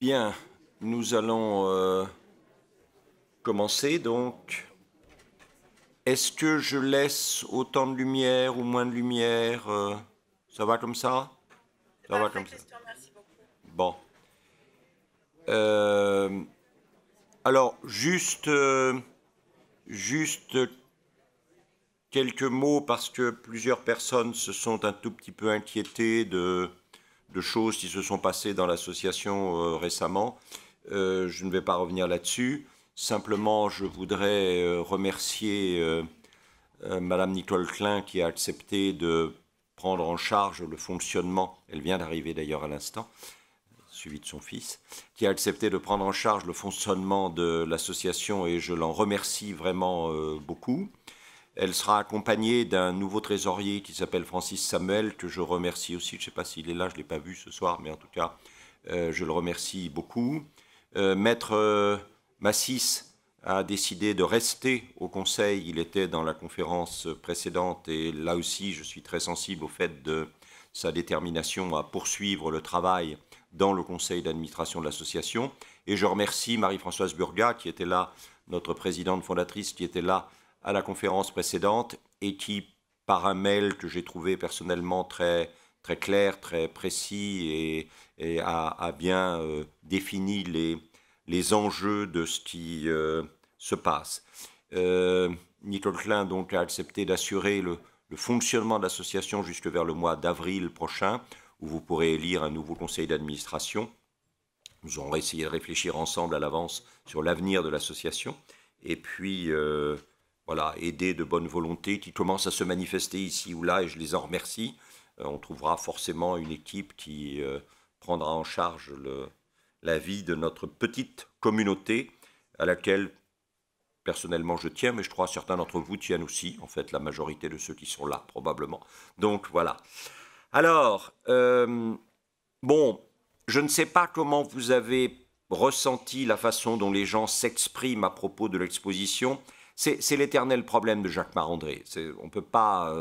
Bien, nous allons commencer donc. Est-ce que je laisse autant de lumière ou moins de lumière ça va comme ça? C'est Ça va parfait, comme ça. Christian, merci beaucoup. Bon. Euh, alors, juste quelques mots parce que plusieurs personnes se sont un tout petit peu inquiétées de choses qui se sont passées dans l'association récemment. Je ne vais pas revenir là-dessus. Simplement, je voudrais remercier Madame Nicole Klein qui a accepté de prendre en charge le fonctionnement, elle vient d'arriver d'ailleurs à l'instant, suivi de son fils, qui a accepté de prendre en charge le fonctionnement de l'association et je l'en remercie vraiment beaucoup. Elle sera accompagnée d'un nouveau trésorier qui s'appelle Francis Samuel, que je remercie aussi. Je ne sais pas s'il est là, je ne l'ai pas vu ce soir, mais en tout cas, je le remercie beaucoup. Maître Massis a décidé de rester au Conseil. Il était dans la conférence précédente et là aussi, je suis très sensible au fait de sa détermination à poursuivre le travail dans le conseil d'administration de l'association. Et je remercie Marie-Françoise Burgat, qui était là, notre présidente fondatrice, qui était là à la conférence précédente et qui, par un mail que j'ai trouvé personnellement très, très clair, très précis et a bien défini les enjeux de ce qui se passe. Nicole Klein donc a accepté d'assurer le fonctionnement de l'association jusque vers le mois d'avril prochain, où vous pourrez élire un nouveau conseil d'administration. Nous aurons essayé de réfléchir ensemble à l'avance sur l'avenir de l'association. Et puis, voilà, aider de bonne volonté qui commencent à se manifester ici ou là, et je les en remercie. On trouvera forcément une équipe qui prendra en charge la vie de notre petite communauté à laquelle personnellement je tiens, mais je crois que certains d'entre vous tiennent aussi, en fait la majorité de ceux qui sont là probablement. Donc voilà. Alors, bon, je ne sais pas comment vous avez ressenti la façon dont les gens s'expriment à propos de l'exposition. C'est l'éternel problème de Jacques Marandré. On ne peut pas...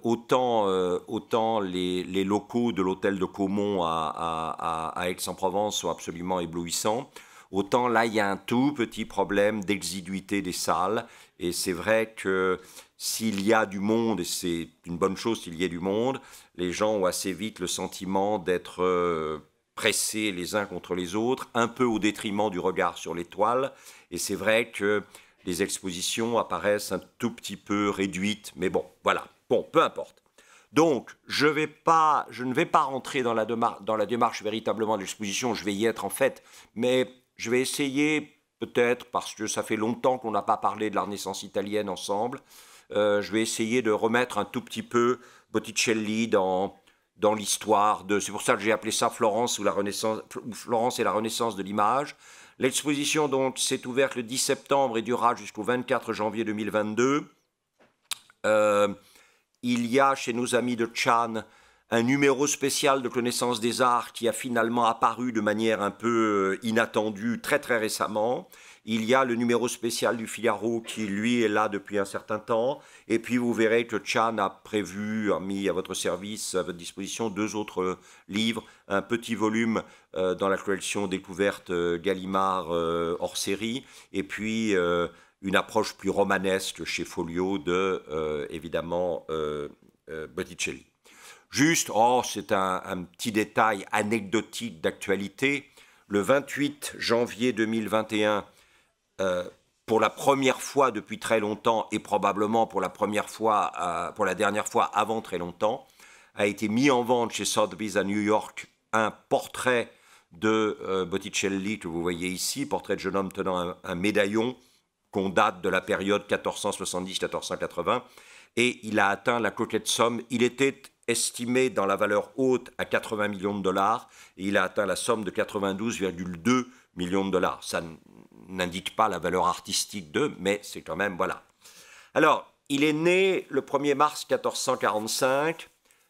autant les locaux de l'hôtel de Caumont à Aix-en-Provence sont absolument éblouissants, autant là, il y a un tout petit problème d'exiguïté des salles. Et c'est vrai que s'il y a du monde, et c'est une bonne chose s'il y ait du monde, les gens ont assez vite le sentiment d'être pressés les uns contre les autres, un peu au détriment du regard sur les toiles. Et c'est vrai que les expositions apparaissent un tout petit peu réduites, mais bon, voilà. Bon, peu importe. Donc, je ne vais pas rentrer dans la démarche véritablement de l'exposition, je vais y être en fait, mais je vais essayer, peut-être, parce que ça fait longtemps qu'on n'a pas parlé de la Renaissance italienne ensemble, je vais essayer de remettre un tout petit peu Botticelli dans l'histoire de... C'est pour ça que j'ai appelé ça Florence, ou la Renaissance, Florence et la Renaissance de l'image. L'exposition donc s'est ouverte le 10 septembre et durera jusqu'au 24 janvier 2022. Il y a chez nos amis de Cannes un numéro spécial de connaissance des arts qui a finalement apparu de manière un peu inattendue très très récemment. Il y a le numéro spécial du Figaro qui, lui, est là depuis un certain temps. Et puis, vous verrez que Chan a prévu, a mis à votre service, à votre disposition, deux autres livres. Un petit volume dans la collection découverte Gallimard hors série. Et puis, une approche plus romanesque chez Folio de, évidemment, Botticelli. Juste, c'est un petit détail anecdotique d'actualité. Le 28 janvier 2021, pour la première fois depuis très longtemps et probablement pour la dernière fois avant très longtemps, a été mis en vente chez Sotheby's à New York un portrait de Botticelli que vous voyez ici, portrait de jeune homme tenant un médaillon qu'on date de la période 1470-1480, et il a atteint la coquette somme. Il était estimé dans la valeur haute à 80 millions de dollars, et il a atteint la somme de 92,2 millions de dollars. Ça n'indique pas la valeur artistique d'eux, mais c'est quand même, voilà. Alors, il est né le 1er mars 1445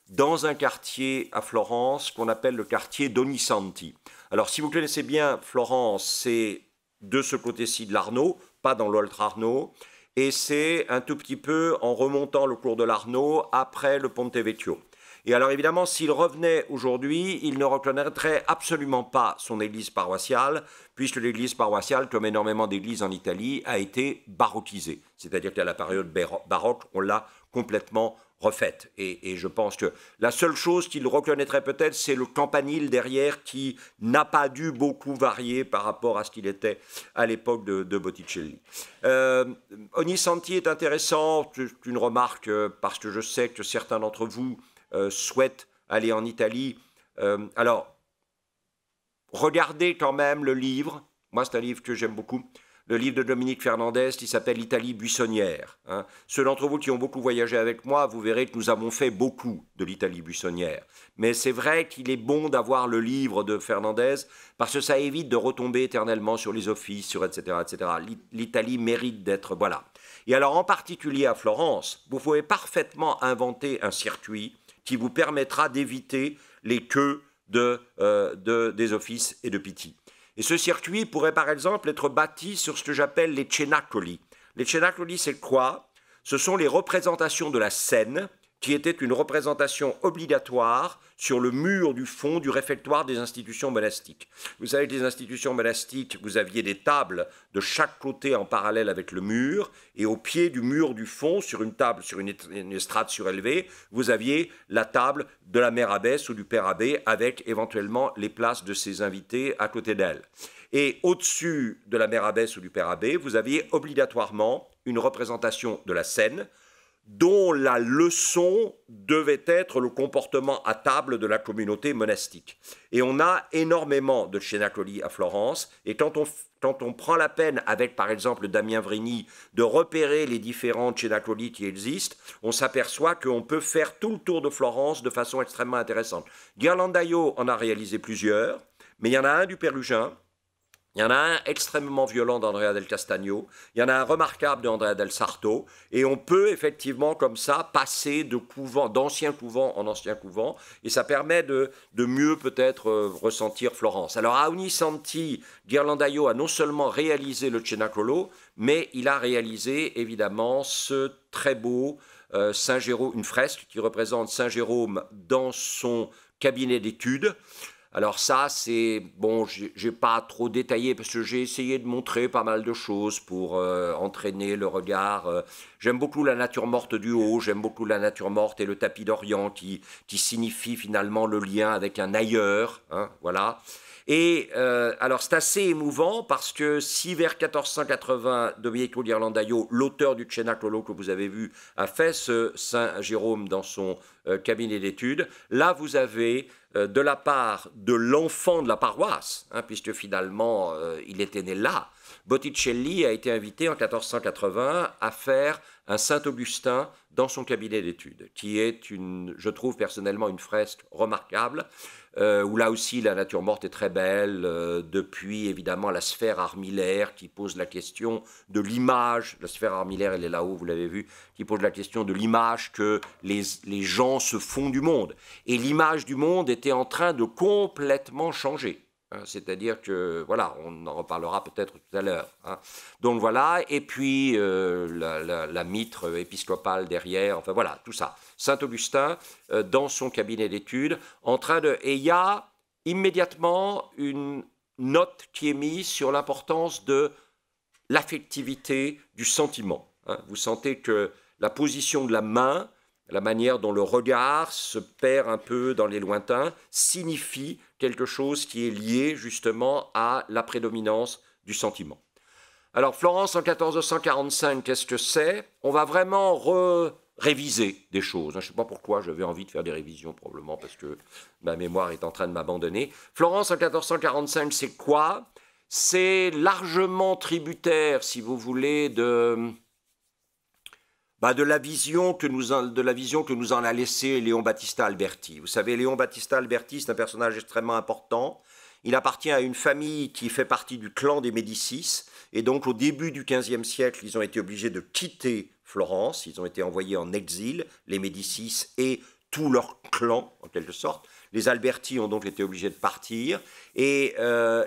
dans un quartier à Florence qu'on appelle le quartier d'Onisanti. Alors, si vous connaissez bien Florence, c'est de ce côté-ci de l'Arno, pas dans l'Oltre-Arno, et c'est un tout petit peu en remontant le cours de l'Arno après le Ponte Vecchio. Et alors évidemment, s'il revenait aujourd'hui, il ne reconnaîtrait absolument pas son église paroissiale, puisque l'église paroissiale, comme énormément d'églises en Italie, a été baroquisée. C'est-à-dire qu'à la période baroque, on l'a complètement refaite. Et je pense que la seule chose qu'il reconnaîtrait peut-être, c'est le campanile derrière qui n'a pas dû beaucoup varier par rapport à ce qu'il était à l'époque de Botticelli. Ognissanti est intéressant, c'est une remarque parce que je sais que certains d'entre vous souhaitent aller en Italie. Alors, regardez quand même le livre. Moi, c'est un livre que j'aime beaucoup. Le livre de Dominique Fernandez qui s'appelle « L'Italie buissonnière ». Ceux d'entre vous qui ont beaucoup voyagé avec moi, vous verrez que nous avons fait beaucoup de l'Italie buissonnière. Mais c'est vrai qu'il est bon d'avoir le livre de Fernandez parce que ça évite de retomber éternellement sur les offices, sur etc. etc. L'Italie mérite d'être... Voilà. Et alors, en particulier à Florence, vous pouvez parfaitement inventer un circuit qui vous permettra d'éviter les queues des offices et de Pitti. Et ce circuit pourrait par exemple être bâti sur ce que j'appelle les cenacoli. Les cenacoli, c'est quoi? Ce sont les représentations de la scène qui était une représentation obligatoire sur le mur du fond du réfectoire des institutions monastiques. Vous savez que les institutions monastiques, vous aviez des tables de chaque côté en parallèle avec le mur, et au pied du mur du fond, sur une table, sur une estrade surélevée, vous aviez la table de la mère abbesse ou du père abbé, avec éventuellement les places de ses invités à côté d'elle. Et au-dessus de la mère abbesse ou du père abbé, vous aviez obligatoirement une représentation de la scène, dont la leçon devait être le comportement à table de la communauté monastique. Et on a énormément de cenacoli à Florence, et quand on prend la peine, avec par exemple Damien Vrigny, de repérer les différents cenacoli qui existent, on s'aperçoit qu'on peut faire tout le tour de Florence de façon extrêmement intéressante. Ghirlandaio en a réalisé plusieurs, mais il y en a un du Pérugin, il y en a un extrêmement violent d'Andrea del Castagno, il y en a un remarquable d'Andrea del Sarto, et on peut effectivement comme ça passer d'ancien couvent en ancien couvent, et ça permet de mieux peut-être ressentir Florence. Alors à Ognissanti, Ghirlandaio a non seulement réalisé le Cenacolo, mais il a réalisé évidemment ce très beau Saint Jérôme, une fresque qui représente Saint Jérôme dans son cabinet d'études. Alors ça, c'est... Bon, j'ai pas trop détaillé parce que j'ai essayé de montrer pas mal de choses pour entraîner le regard. J'aime beaucoup la nature morte du haut, j'aime beaucoup la nature morte et le tapis d'Orient qui signifie finalement le lien avec un ailleurs, hein, voilà. Et alors c'est assez émouvant parce que si vers 1480, Domenico Ghirlandaio, l'auteur du Cenacolo que vous avez vu, a fait ce Saint Jérôme dans son cabinet d'études, là vous avez de la part de l'enfant de la paroisse, hein, puisque finalement il était né là, Botticelli a été invité en 1480 à faire un Saint-Augustin dans son cabinet d'études, qui est, je trouve personnellement, une fresque remarquable, où là aussi la nature morte est très belle, depuis évidemment la sphère armillaire qui pose la question de l'image, la sphère armillaire elle est là-haut, vous l'avez vu, qui pose la question de l'image que les gens se font du monde. Et l'image du monde était en train de complètement changer. C'est-à-dire que, voilà, on en reparlera peut-être tout à l'heure. Hein. Donc voilà, et puis la mitre épiscopale derrière, enfin voilà, tout ça. Saint-Augustin, dans son cabinet d'études, en train de... Et il y a immédiatement une note qui est mise sur l'importance de l'affectivité, du sentiment. Hein. Vous sentez que la position de la main, la manière dont le regard se perd un peu dans les lointains, signifie quelque chose qui est lié justement à la prédominance du sentiment. Alors Florence en 1445, qu'est-ce que c'est? On va vraiment réviser des choses. Je ne sais pas pourquoi j'avais envie de faire des révisions, probablement parce que ma mémoire est en train de m'abandonner. Florence en 1445, c'est quoi? C'est largement tributaire, si vous voulez, de la vision que nous en a laissé Léon Battista Alberti. Vous savez, Léon Battista Alberti, c'est un personnage extrêmement important. Il appartient à une famille qui fait partie du clan des Médicis. Et donc, au début du XVe siècle, ils ont été obligés de quitter Florence. Ils ont été envoyés en exil, les Médicis et tout leur clan, en quelque sorte. Les Alberti ont donc été obligés de partir. Et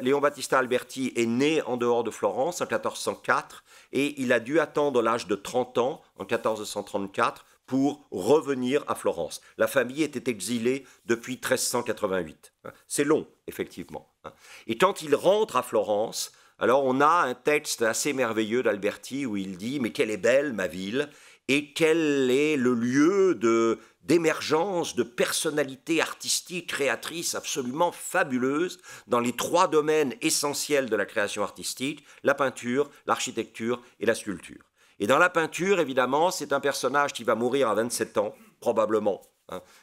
Léon Battista Alberti est né en dehors de Florence en 1404. Et il a dû attendre l'âge de 30 ans, en 1434, pour revenir à Florence. La famille était exilée depuis 1388. C'est long, effectivement. Et quand il rentre à Florence, alors on a un texte assez merveilleux d'Alberti où il dit « Mais quelle est belle ma ville !» et quel est le lieu d'émergence de personnalités artistiques, créatrices absolument fabuleuses dans les 3 domaines essentiels de la création artistique, la peinture, l'architecture et la sculpture. Et dans la peinture, évidemment, c'est un personnage qui va mourir à 27 ans, probablement,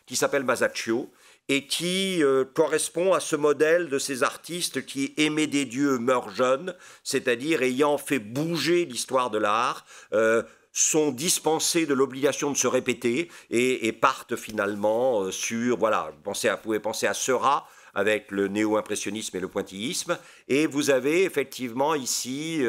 qui s'appelle Masaccio, et qui correspond à ce modèle de ces artistes qui, aimés des dieux, meurent jeunes, c'est-à-dire ayant fait bouger l'histoire de l'art, sont dispensés de l'obligation de se répéter et partent finalement sur, voilà, vous pouvez penser à Seurat avec le néo-impressionnisme et le pointillisme, et vous avez effectivement ici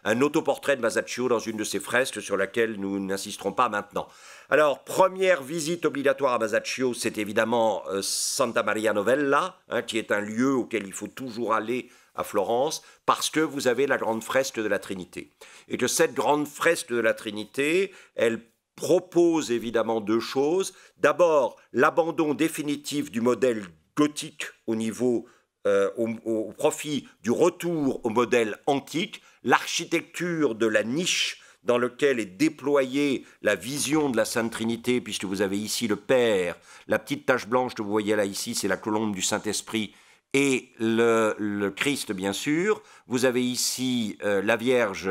un autoportrait de Masaccio dans une de ses fresques sur laquelle nous n'insisterons pas maintenant. Alors, première visite obligatoire à Masaccio, c'est évidemment Santa Maria Novella, qui est un lieu auquel il faut toujours aller à Florence, parce que vous avez la grande fresque de la Trinité. Et que cette grande fresque de la Trinité, elle propose évidemment 2 choses. D'abord, l'abandon définitif du modèle gothique au profit du retour au modèle antique, l'architecture de la niche dans laquelle est déployée la vision de la Sainte Trinité, puisque vous avez ici le Père, la petite tache blanche que vous voyez là ici, c'est la colombe du Saint-Esprit, et le Christ, bien sûr. Vous avez ici la Vierge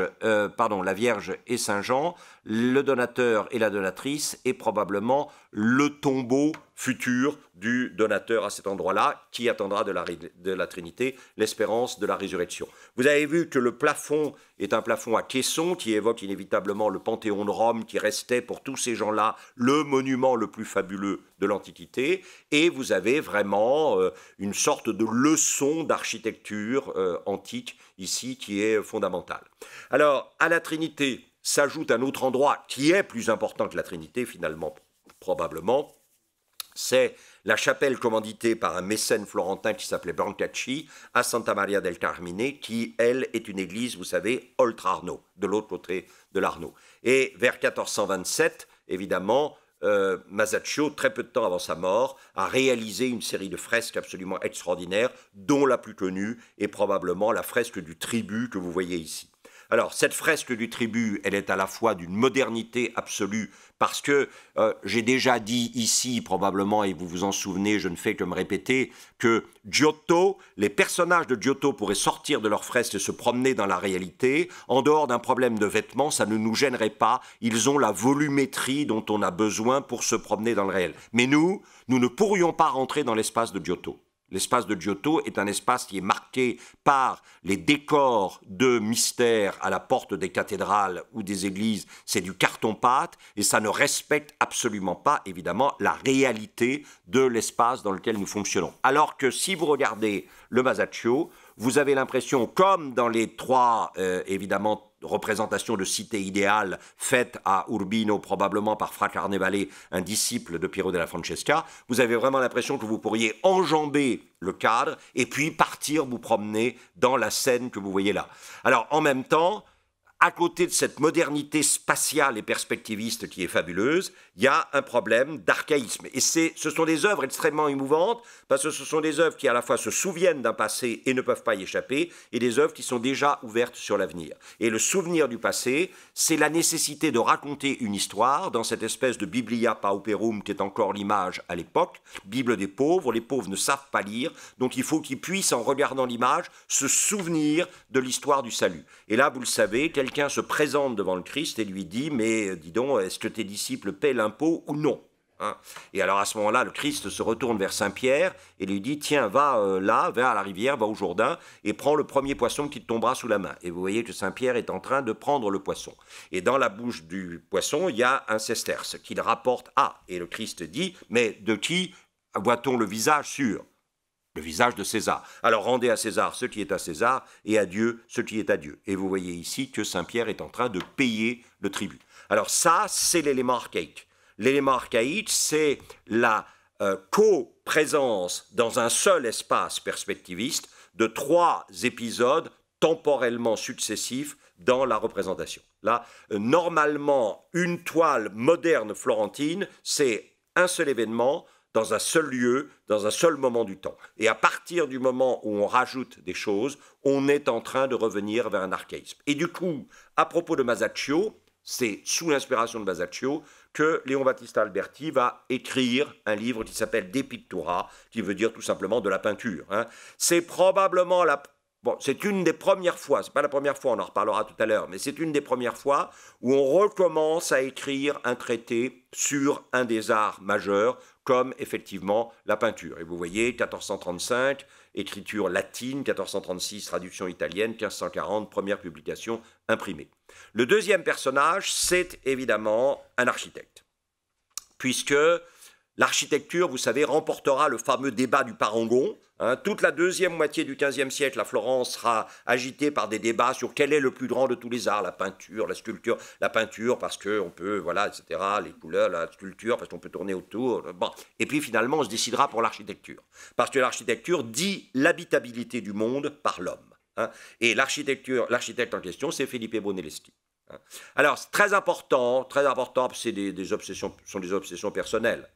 et Saint Jean, le donateur et la donatrice, et probablement le tombeau futur du donateur à cet endroit-là, qui attendra de la Trinité l'espérance de la résurrection. Vous avez vu que le plafond est un plafond à caisson qui évoque inévitablement le Panthéon de Rome, qui restait pour tous ces gens-là le monument le plus fabuleux de l'Antiquité, et vous avez vraiment une sorte de leçon d'architecture antique ici qui est fondamentale. Alors, à la Trinité s'ajoute un autre endroit qui est plus important que la Trinité finalement, probablement, c'est la chapelle commanditée par un mécène florentin qui s'appelait Brancacci à Santa Maria del Carmine, qui, elle, est une église, vous savez, oltre Arno, de l'autre côté de l'Arno. Et vers 1427, évidemment, Masaccio, très peu de temps avant sa mort, a réalisé une série de fresques absolument extraordinaires, dont la plus connue est probablement la fresque du tribut que vous voyez ici. Alors, cette fresque du tribut, elle est à la fois d'une modernité absolue, parce que j'ai déjà dit ici, probablement, et vous vous en souvenez, je ne fais que me répéter, que Giotto, les personnages de Giotto pourraient sortir de leurs fresques et se promener dans la réalité. En dehors d'un problème de vêtements, ça ne nous gênerait pas. Ils ont la volumétrie dont on a besoin pour se promener dans le réel. Mais nous ne pourrions pas rentrer dans l'espace de Giotto. L'espace de Giotto est un espace qui est marqué par les décors de mystère à la porte des cathédrales ou des églises. C'est du carton-pâte et ça ne respecte absolument pas, évidemment, la réalité de l'espace dans lequel nous fonctionnons. Alors que si vous regardez le Masaccio, vous avez l'impression, comme dans les 3, évidemment, représentations de cité idéale faites à Urbino, probablement par Fra Carnevale, un disciple de Piero della Francesca, vous avez vraiment l'impression que vous pourriez enjamber le cadre et puis partir vous promener dans la scène que vous voyez là. Alors, en même temps, à côté de cette modernité spatiale et perspectiviste qui est fabuleuse, il y a un problème d'archaïsme. Et ce sont des œuvres extrêmement émouvantes, parce que ce sont des œuvres qui à la fois se souviennent d'un passé et ne peuvent pas y échapper, et des œuvres qui sont déjà ouvertes sur l'avenir. Et le souvenir du passé, c'est la nécessité de raconter une histoire dans cette espèce de Biblia Pauperum qui est encore l'image à l'époque, Bible des pauvres. Les pauvres ne savent pas lire, donc il faut qu'ils puissent, en regardant l'image, se souvenir de l'histoire du salut. Et là, vous le savez, quelqu'un se présente devant le Christ et lui dit « Mais dis donc, est-ce que tes disciples paient l'impôt ou non ?» Et alors à ce moment-là, le Christ se retourne vers Saint-Pierre et lui dit « Tiens, va là, va à la rivière, va au Jourdain et prends le premier poisson qui te tombera sous la main. » Et vous voyez que Saint-Pierre est en train de prendre le poisson. Et dans la bouche du poisson, il y a un sesterce qu'il rapporte à. Et le Christ dit « Mais de qui voit-on le visage sûr ? Le visage de César. Alors rendez à César ce qui est à César et à Dieu ce qui est à Dieu. » Et vous voyez ici que Saint-Pierre est en train de payer le tribut. Alors ça, c'est l'élément archaïque. L'élément archaïque, c'est la co-présence dans un seul espace perspectiviste de 3 épisodes temporellement successifs dans la représentation. Là, normalement, une toile moderne florentine, c'est un seul événement, dans un seul lieu, dans un seul moment du temps. Et à partir du moment où on rajoute des choses, on est en train de revenir vers un archaïsme. Et du coup, à propos de Masaccio, c'est sous l'inspiration de Masaccio que Léon Battista Alberti va écrire un livre qui s'appelle De Pictura, qui veut dire tout simplement de la peinture. C'est probablement c'est une des premières fois, c'est pas la première fois, on en reparlera tout à l'heure, mais c'est une des premières fois où on recommence à écrire un traité sur un des arts majeurs, comme effectivement la peinture. Et vous voyez, 1435, écriture latine, 1436, traduction italienne, 1540, première publication imprimée. Le deuxième personnage, c'est évidemment un architecte, puisque l'architecture, vous savez, remportera le fameux débat du parangon. Toute la deuxième moitié du XVe siècle, la Florence sera agitée par des débats sur quel est le plus grand de tous les arts, la peinture, la sculpture, la peinture parce qu'on peut, voilà, etc., les couleurs, la sculpture parce qu'on peut tourner autour. Bon. Et puis finalement, on se décidera pour l'architecture, parce que l'architecture dit l'habitabilité du monde par l'homme. Et l'architecte en question, c'est Felipe Brunelleschi. Alors, c'est très important, c'est des obsessions, sont des obsessions personnelles,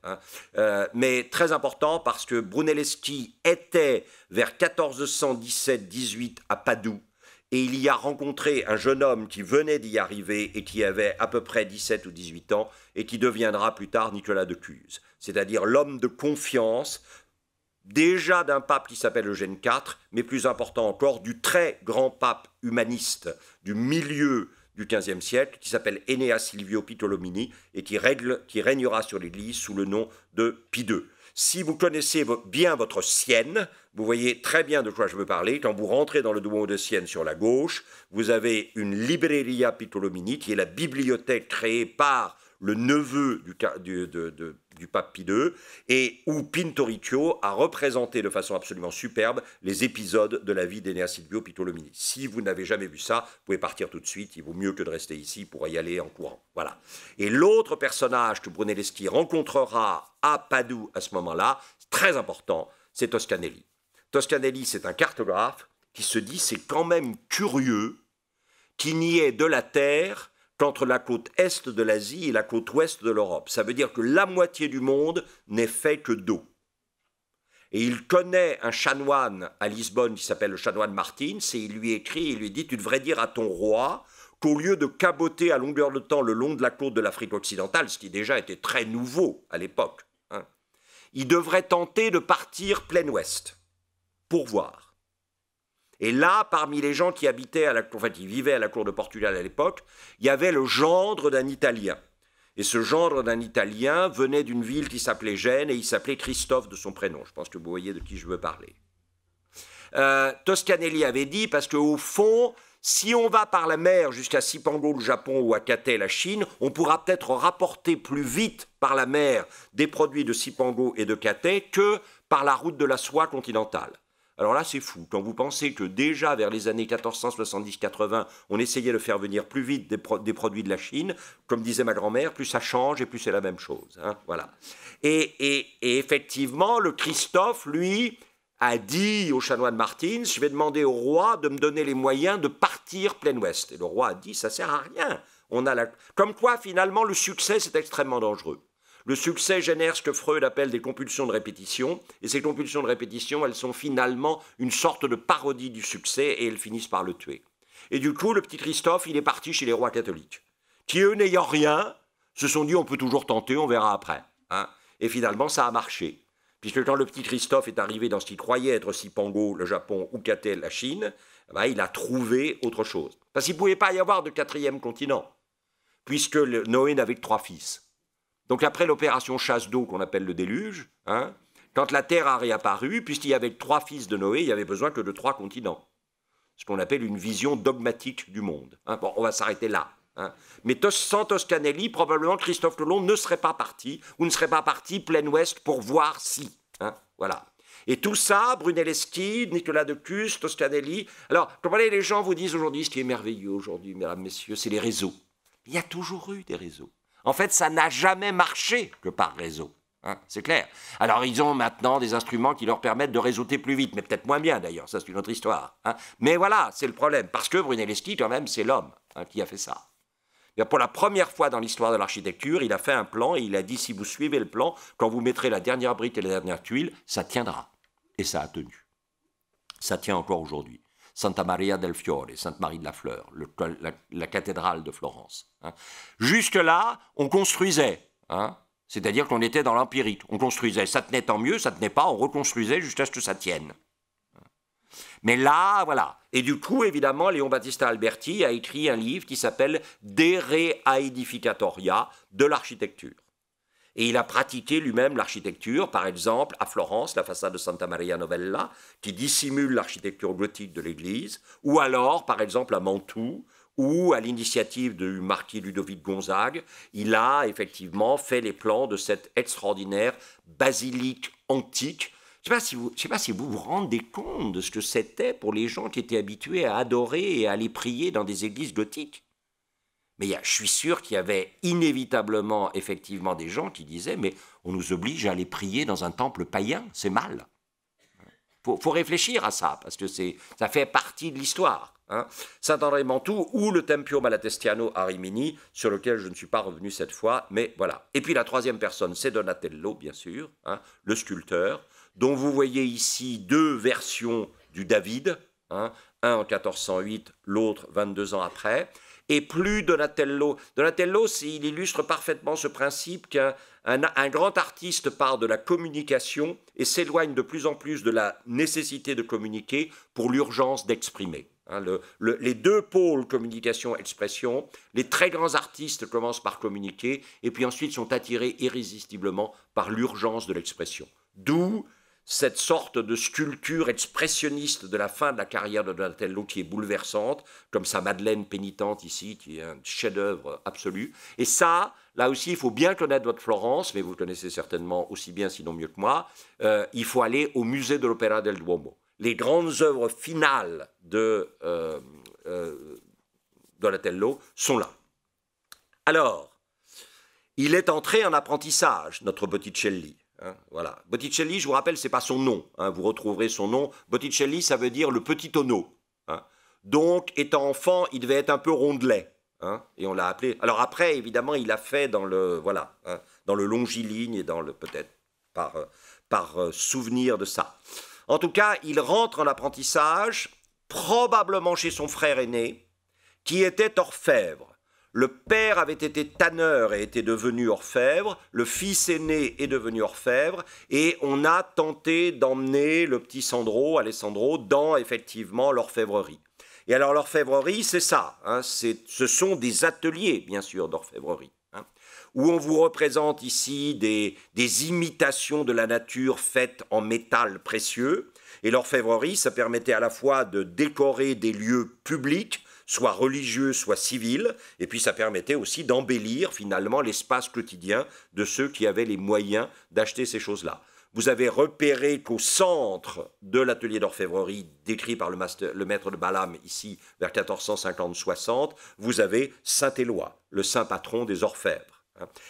mais très important parce que Brunelleschi était vers 1417-18 à Padoue et il y a rencontré un jeune homme qui venait d'y arriver et qui avait à peu près 17 ou 18 ans et qui deviendra plus tard Nicolas de Cuse, c'est-à-dire l'homme de confiance déjà d'un pape qui s'appelle Eugène IV, mais plus important encore, du très grand pape humaniste du milieu du XVe siècle, qui s'appelle Enea Silvio Piccolomini, et qui régnera sur l'Église sous le nom de Pie II. Si vous connaissez bien votre Sienne, vous voyez très bien de quoi je veux parler. Quand vous rentrez dans le Duomo de Sienne sur la gauche, vous avez une Libreria Piccolomini, qui est la bibliothèque créée par le neveu du pape Pie II, et où Pinturicchio a représenté de façon absolument superbe les épisodes de la vie d'Enea Silvio Piccolomini. Si vous n'avez jamais vu ça, vous pouvez partir tout de suite, il vaut mieux que de rester ici pour y aller en courant. Voilà. Et l'autre personnage que Brunelleschi rencontrera à Padoue à ce moment-là, très important, c'est Toscanelli. Toscanelli, c'est un cartographe qui se dit, c'est quand même curieux qu'il n'y ait de la terre qu'entre la côte est de l'Asie et la côte ouest de l'Europe. Ça veut dire que la moitié du monde n'est fait que d'eau. Et il connaît un chanoine à Lisbonne qui s'appelle le chanoine Martins, et il lui écrit, il lui dit, tu devrais dire à ton roi qu'au lieu de caboter à longueur de temps le long de la côte de l'Afrique occidentale, ce qui déjà était très nouveau à l'époque, il devrait tenter de partir plein ouest pour voir. Et là, parmi les gens qui qui vivaient à la cour de Portugal à l'époque, il y avait le gendre d'un Italien. Et ce gendre d'un Italien venait d'une ville qui s'appelait Gênes et il s'appelait Christophe de son prénom. Je pense que vous voyez de qui je veux parler. Toscanelli avait dit, parce qu'au fond, si on va par la mer jusqu'à Cipango, le Japon, ou à Katay, la Chine, on pourra peut-être rapporter plus vite par la mer des produits de Cipango et de Katay que par la route de la soie continentale. Alors là, c'est fou. Quand vous pensez que déjà vers les années 1470-80, on essayait de faire venir plus vite des produits de la Chine, comme disait ma grand-mère, plus ça change et plus c'est la même chose. Voilà. Et effectivement, le Christophe, lui, a dit au chanoine Martins, je vais demander au roi de me donner les moyens de partir plein ouest. Et le roi a dit, ça sert à rien. Comme quoi, finalement, le succès, c'est extrêmement dangereux. Le succès génère ce que Freud appelle des compulsions de répétition, et ces compulsions de répétition, elles sont finalement une sorte de parodie du succès, et elles finissent par le tuer. Et du coup, le petit Christophe, il est parti chez les rois catholiques, qui, eux, n'ayant rien, se sont dit, on peut toujours tenter, on verra après. Et finalement, ça a marché, puisque quand le petit Christophe est arrivé dans ce qu'il croyait être Cipango, le Japon, ou Katay, la Chine, il a trouvé autre chose. Parce qu'il ne pouvait pas y avoir de quatrième continent, puisque Noé n'avait que 3 fils. Donc après l'opération chasse d'eau qu'on appelle le déluge, quand la Terre a réapparu, puisqu'il y avait 3 fils de Noé, il n'y avait besoin que de 3 continents. Ce qu'on appelle une vision dogmatique du monde. Bon, on va s'arrêter là. Mais sans Toscanelli, probablement Christophe Colomb ne serait pas parti, ou ne serait pas parti plein ouest pour voir si. Voilà. Et tout ça, Brunelleschi, Nicolas de Cuse, Toscanelli. Alors, comprenez, les gens vous disent aujourd'hui, ce qui est merveilleux aujourd'hui, mesdames, messieurs, c'est les réseaux. Il y a toujours eu des réseaux. En fait, ça n'a jamais marché que par réseau. Hein, c'est clair. Alors, ils ont maintenant des instruments qui leur permettent de réseauter plus vite, mais peut-être moins bien d'ailleurs, ça c'est une autre histoire. Hein. Mais voilà, c'est le problème, parce que Brunelleschi, quand même, c'est l'homme qui a fait ça. Et pour la première fois dans l'histoire de l'architecture, il a fait un plan et il a dit, si vous suivez le plan, quand vous mettrez la dernière brique et la dernière tuile, ça tiendra. Et ça a tenu. Ça tient encore aujourd'hui. Santa Maria del Fiore, Sainte Marie de la Fleur, la cathédrale de Florence. Hein. Jusque-là, on construisait. Hein. C'est-à-dire qu'on était dans l'empirique. On construisait. Ça tenait tant mieux, ça tenait pas, on reconstruisait jusqu'à ce que ça tienne. Mais là, voilà. Et du coup, évidemment, Léon Battista Alberti a écrit un livre qui s'appelle De Re Aedificatoria de l'architecture. Et il a pratiqué lui-même l'architecture, par exemple, à Florence, la façade de Santa Maria Novella, qui dissimule l'architecture gothique de l'église, ou alors, par exemple, à Mantoue, où, à l'initiative du marquis Ludovic Gonzague, il a effectivement fait les plans de cette extraordinaire basilique antique. Je ne sais pas si vous vous rendez compte de ce que c'était pour les gens qui étaient habitués à adorer et à aller prier dans des églises gothiques. Mais je suis sûr qu'il y avait inévitablement, effectivement, des gens qui disaient « mais on nous oblige à aller prier dans un temple païen, c'est mal ». Faut réfléchir à ça, parce que ça fait partie de l'histoire. Hein. Saint-André-Mantoue ou le Tempio Malatestiano à Rimini, sur lequel je ne suis pas revenu cette fois, mais voilà. Et puis la troisième personne, c'est Donatello, bien sûr, hein, le sculpteur, dont vous voyez ici deux versions du David, hein, un en 1408, l'autre 22 ans après. Et plus Donatello. Donatello, il illustre parfaitement ce principe qu'un grand artiste part de la communication et s'éloigne de plus en plus de la nécessité de communiquer pour l'urgence d'exprimer. Hein, les deux pôles, communication-expression, les très grands artistes commencent par communiquer et puis ensuite sont attirés irrésistiblement par l'urgence de l'expression. D'où cette sorte de sculpture expressionniste de la fin de la carrière de Donatello qui est bouleversante, comme sa Madeleine pénitente ici, qui est un chef-d'œuvre absolu. Et ça, là aussi, il faut bien connaître votre Florence, mais vous le connaissez certainement aussi bien, sinon mieux que moi. Il faut aller au musée de l'Opera del Duomo. Les grandes œuvres finales de Donatello sont là. Alors, il est entré en apprentissage, notre Botticelli. Hein, voilà. Botticelli, je vous rappelle, ce n'est pas son nom. Hein, vous retrouverez son nom. Botticelli, ça veut dire le petit tonneau. Hein. Donc, étant enfant, il devait être un peu rondelet. Hein, et on l'a appelé. Alors après, évidemment, il a fait dans le, voilà, hein, dans le longiligne et dans le, peut-être par souvenir de ça. En tout cas, il rentre en apprentissage, probablement chez son frère aîné, qui était orfèvre. Le père avait été tanneur et était devenu orfèvre, le fils aîné est devenu orfèvre, et on a tenté d'emmener le petit Alessandro, dans effectivement l'orfèvrerie. Et alors l'orfèvrerie, c'est ça, hein, ce sont des ateliers, bien sûr, d'orfèvrerie, hein, où on vous représente ici des imitations de la nature faites en métal précieux, et l'orfèvrerie, ça permettait à la fois de décorer des lieux publics, soit religieux, soit civils, et puis ça permettait aussi d'embellir finalement l'espace quotidien de ceux qui avaient les moyens d'acheter ces choses-là. Vous avez repéré qu'au centre de l'atelier d'orfèvrerie décrit par le maître de Balam ici vers 1450-60, vous avez Saint-Éloi, le saint patron des orfèvres.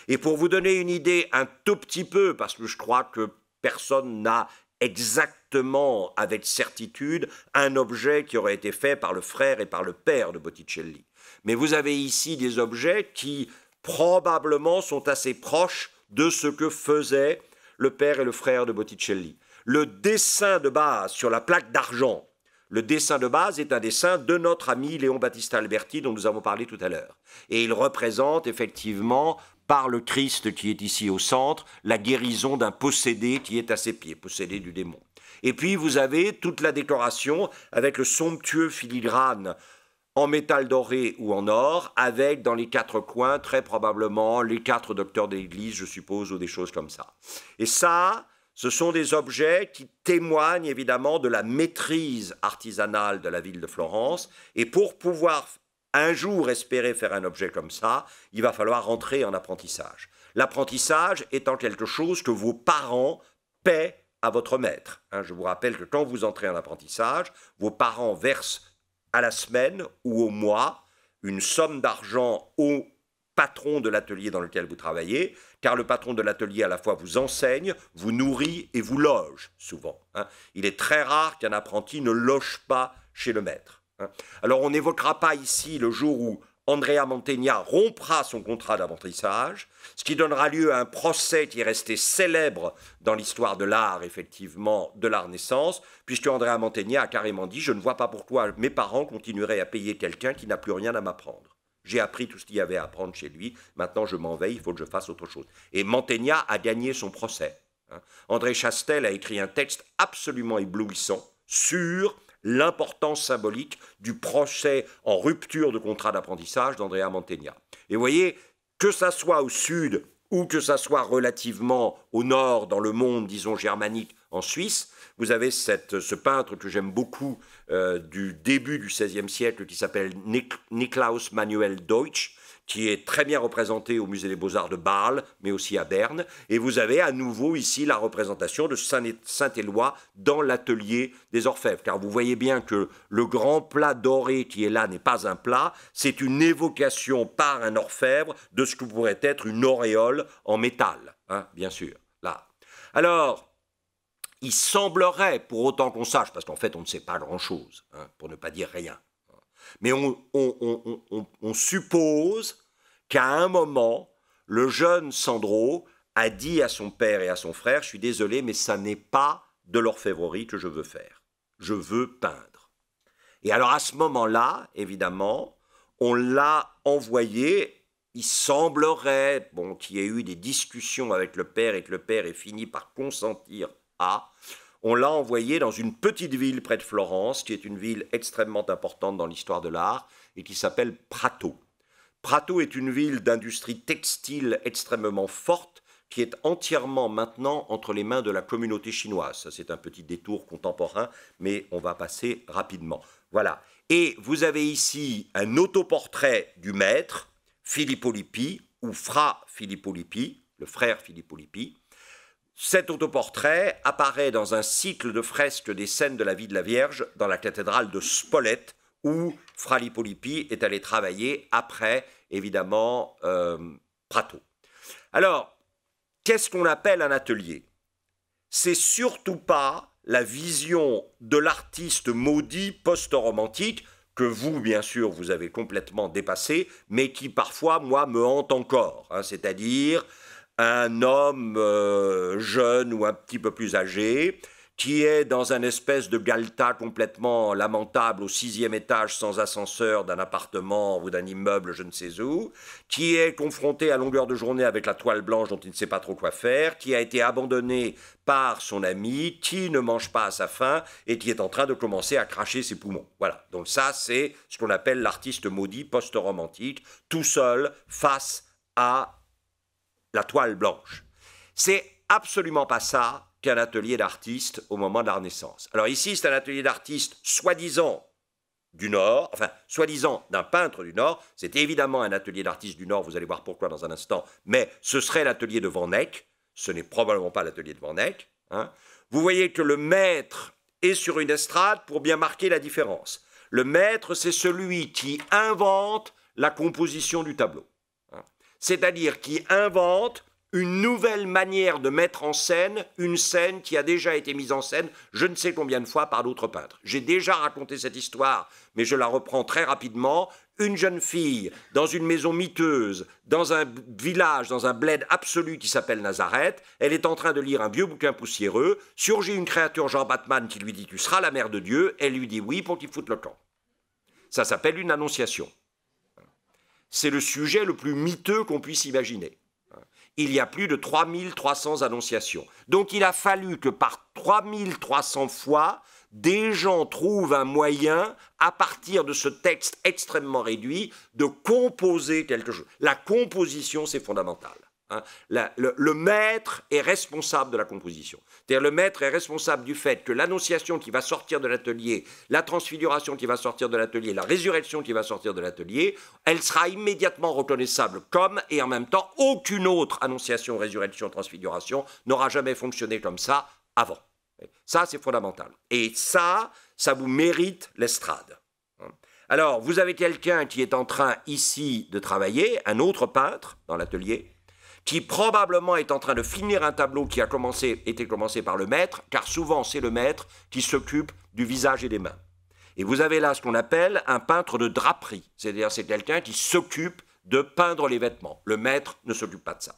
Et pour vous donner une idée un tout petit peu, parce que je crois que personne n'a exactement avec certitude un objet qui aurait été fait par le frère et par le père de Botticelli. Mais vous avez ici des objets qui probablement sont assez proches de ce que faisaient le père et le frère de Botticelli. Le dessin de base sur la plaque d'argent, le dessin de base est un dessin de notre ami Léon Battista Alberti dont nous avons parlé tout à l'heure. Et il représente effectivement, par le Christ qui est ici au centre, la guérison d'un possédé qui est à ses pieds, possédé du démon. Et puis vous avez toute la décoration avec le somptueux filigrane en métal doré ou en or, avec dans les quatre coins, très probablement, les quatre docteurs de l'Église, je suppose, ou des choses comme ça. Et ça, ce sont des objets qui témoignent évidemment de la maîtrise artisanale de la ville de Florence, et pour pouvoir un jour espérer faire un objet comme ça, il va falloir rentrer en apprentissage. L'apprentissage étant quelque chose que vos parents paient à votre maître. Hein, je vous rappelle que quand vous entrez en apprentissage, vos parents versent à la semaine ou au mois une somme d'argent au patron de l'atelier dans lequel vous travaillez, car le patron de l'atelier à la fois vous enseigne, vous nourrit et vous loge, souvent. Hein. Il est très rare qu'un apprenti ne loge pas chez le maître. Hein. Alors on n'évoquera pas ici le jour où Andrea Mantegna rompra son contrat d'apprentissage, ce qui donnera lieu à un procès qui est resté célèbre dans l'histoire de l'art, effectivement, de la Renaissance, puisque Andrea Mantegna a carrément dit « Je ne vois pas pourquoi mes parents continueraient à payer quelqu'un qui n'a plus rien à m'apprendre. J'ai appris tout ce qu'il y avait à apprendre chez lui, maintenant je m'en vais, il faut que je fasse autre chose. » Et Mantegna a gagné son procès. Hein. André Chastel a écrit un texte absolument éblouissant sur l'importance symbolique du procès en rupture de contrat d'apprentissage d'Andrea Mantegna. Et vous voyez, que ça soit au sud ou que ça soit relativement au nord, dans le monde, disons, germanique, en Suisse, vous avez ce peintre que j'aime beaucoup du début du XVIe siècle qui s'appelle Niklaus Manuel Deutsch, qui est très bien représenté au Musée des Beaux-Arts de Bâle, mais aussi à Berne. Et vous avez à nouveau ici la représentation de Saint-Éloi dans l'atelier des orfèvres. Car vous voyez bien que le grand plat doré qui est là n'est pas un plat, c'est une évocation par un orfèvre de ce que pourrait être une auréole en métal, hein, bien sûr. Là. Alors, il semblerait, pour autant qu'on sache, parce qu'en fait on ne sait pas grand-chose, hein, pour ne pas dire rien, mais on suppose qu'à un moment, le jeune Sandro a dit à son père et à son frère « Je suis désolé, mais ça n'est pas de l'orfèvrerie que je veux faire. Je veux peindre. » Et alors à ce moment-là, évidemment, on l'a envoyé. Il semblerait qu'il y ait eu des discussions avec le père et que le père ait fini par consentir à... On l'a envoyé dans une petite ville près de Florence, qui est une ville extrêmement importante dans l'histoire de l'art, et qui s'appelle Prato. Prato est une ville d'industrie textile extrêmement forte, qui est entièrement maintenant entre les mains de la communauté chinoise. Ça, c'est un petit détour contemporain, mais on va passer rapidement. Voilà. Et vous avez ici un autoportrait du maître, Filippo Lippi, ou Fra Filippo Lippi, le frère Filippo Lippi. Cet autoportrait apparaît dans un cycle de fresques des scènes de la vie de la Vierge dans la cathédrale de Spolète, où Fra Filippo Lippi est allé travailler après, évidemment, Prato. Alors, qu'est-ce qu'on appelle un atelier? C'est surtout pas la vision de l'artiste maudit post-romantique que vous, bien sûr, vous avez complètement dépassé, mais qui parfois, moi, me hante encore. Hein, c'est-à-dire un homme jeune ou un petit peu plus âgé, qui est dans un espèce de galetas complètement lamentable au 6e étage sans ascenseur d'un appartement ou d'un immeuble je ne sais où, qui est confronté à longueur de journée avec la toile blanche dont il ne sait pas trop quoi faire, qui a été abandonné par son ami, qui ne mange pas à sa faim et qui est en train de commencer à cracher ses poumons. Voilà, donc ça c'est ce qu'on appelle l'artiste maudit post-romantique, tout seul face à la toile blanche. C'est absolument pas ça qu'un atelier d'artiste au moment de la Renaissance. Alors ici, c'est un atelier d'artiste soi-disant du Nord, enfin, soi-disant d'un peintre du Nord. C'est évidemment un atelier d'artiste du Nord, vous allez voir pourquoi dans un instant, mais ce serait l'atelier de Van Eyck, ce n'est probablement pas l'atelier de Van Eyck. Hein. Vous voyez que le maître est sur une estrade pour bien marquer la différence. Le maître, c'est celui qui invente la composition du tableau. C'est-à-dire qui invente une nouvelle manière de mettre en scène une scène qui a déjà été mise en scène je ne sais combien de fois par d'autres peintres. J'ai déjà raconté cette histoire, mais je la reprends très rapidement. Une jeune fille dans une maison miteuse, dans un village, dans un bled absolu qui s'appelle Nazareth, elle est en train de lire un vieux bouquin poussiéreux, surgit une créature Jean Batman qui lui dit « Tu seras la mère de Dieu », elle lui dit oui pour qu'il foute le camp. Ça s'appelle une annonciation. C'est le sujet le plus miteux qu'on puisse imaginer. Il y a plus de 3300 annonciations. Donc il a fallu que par 3300 fois, des gens trouvent un moyen, à partir de ce texte extrêmement réduit, de composer quelque chose. La composition, c'est fondamental. Hein. Le maître est responsable de la composition. C'est-à-dire le maître est responsable du fait que l'annonciation qui va sortir de l'atelier, la transfiguration qui va sortir de l'atelier, la résurrection qui va sortir de l'atelier, elle sera immédiatement reconnaissable comme, et en même temps, aucune autre annonciation, résurrection, transfiguration n'aura jamais fonctionné comme ça avant. Ça, c'est fondamental. Et ça vous mérite l'estrade. Alors, vous avez quelqu'un qui est en train ici de travailler, un autre peintre dans l'atelier, qui probablement est en train de finir un tableau qui a été commencé par le maître, car souvent c'est le maître qui s'occupe du visage et des mains. Et vous avez là ce qu'on appelle un peintre de draperie, c'est-à-dire c'est quelqu'un qui s'occupe de peindre les vêtements. Le maître ne s'occupe pas de ça.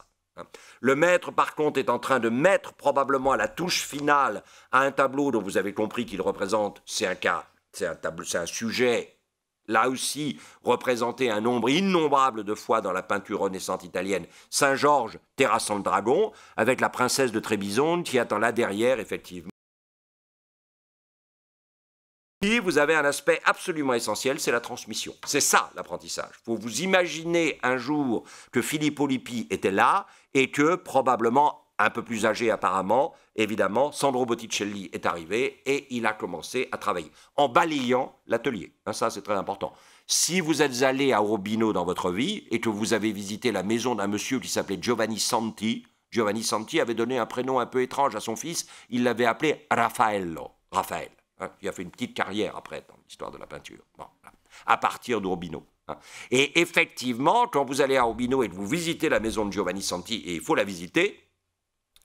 Le maître, par contre, est en train de mettre probablement à la touche finale à un tableau dont vous avez compris qu'il représente, c'est un sujet, là aussi, représenté un nombre innombrable de fois dans la peinture renaissante italienne, Saint-Georges terrassant le dragon, avec la princesse de Trébizonde qui attend là derrière, effectivement. Et vous avez un aspect absolument essentiel, c'est la transmission. C'est ça l'apprentissage. Il faut vous imaginer un jour que Filippo Lippi était là et que probablement, un peu plus âgé apparemment, évidemment, Sandro Botticelli est arrivé et il a commencé à travailler en balayant l'atelier. Ça, c'est très important. Si vous êtes allé à Urbino dans votre vie et que vous avez visité la maison d'un monsieur qui s'appelait Giovanni Santi avait donné un prénom un peu étrange à son fils, il l'avait appelé Raffaello, Raphaël. Il a fait une petite carrière après dans l'histoire de la peinture, bon, à partir d'Urbino. Et effectivement, quand vous allez à Urbino et que vous visitez la maison de Giovanni Santi, et il faut la visiter,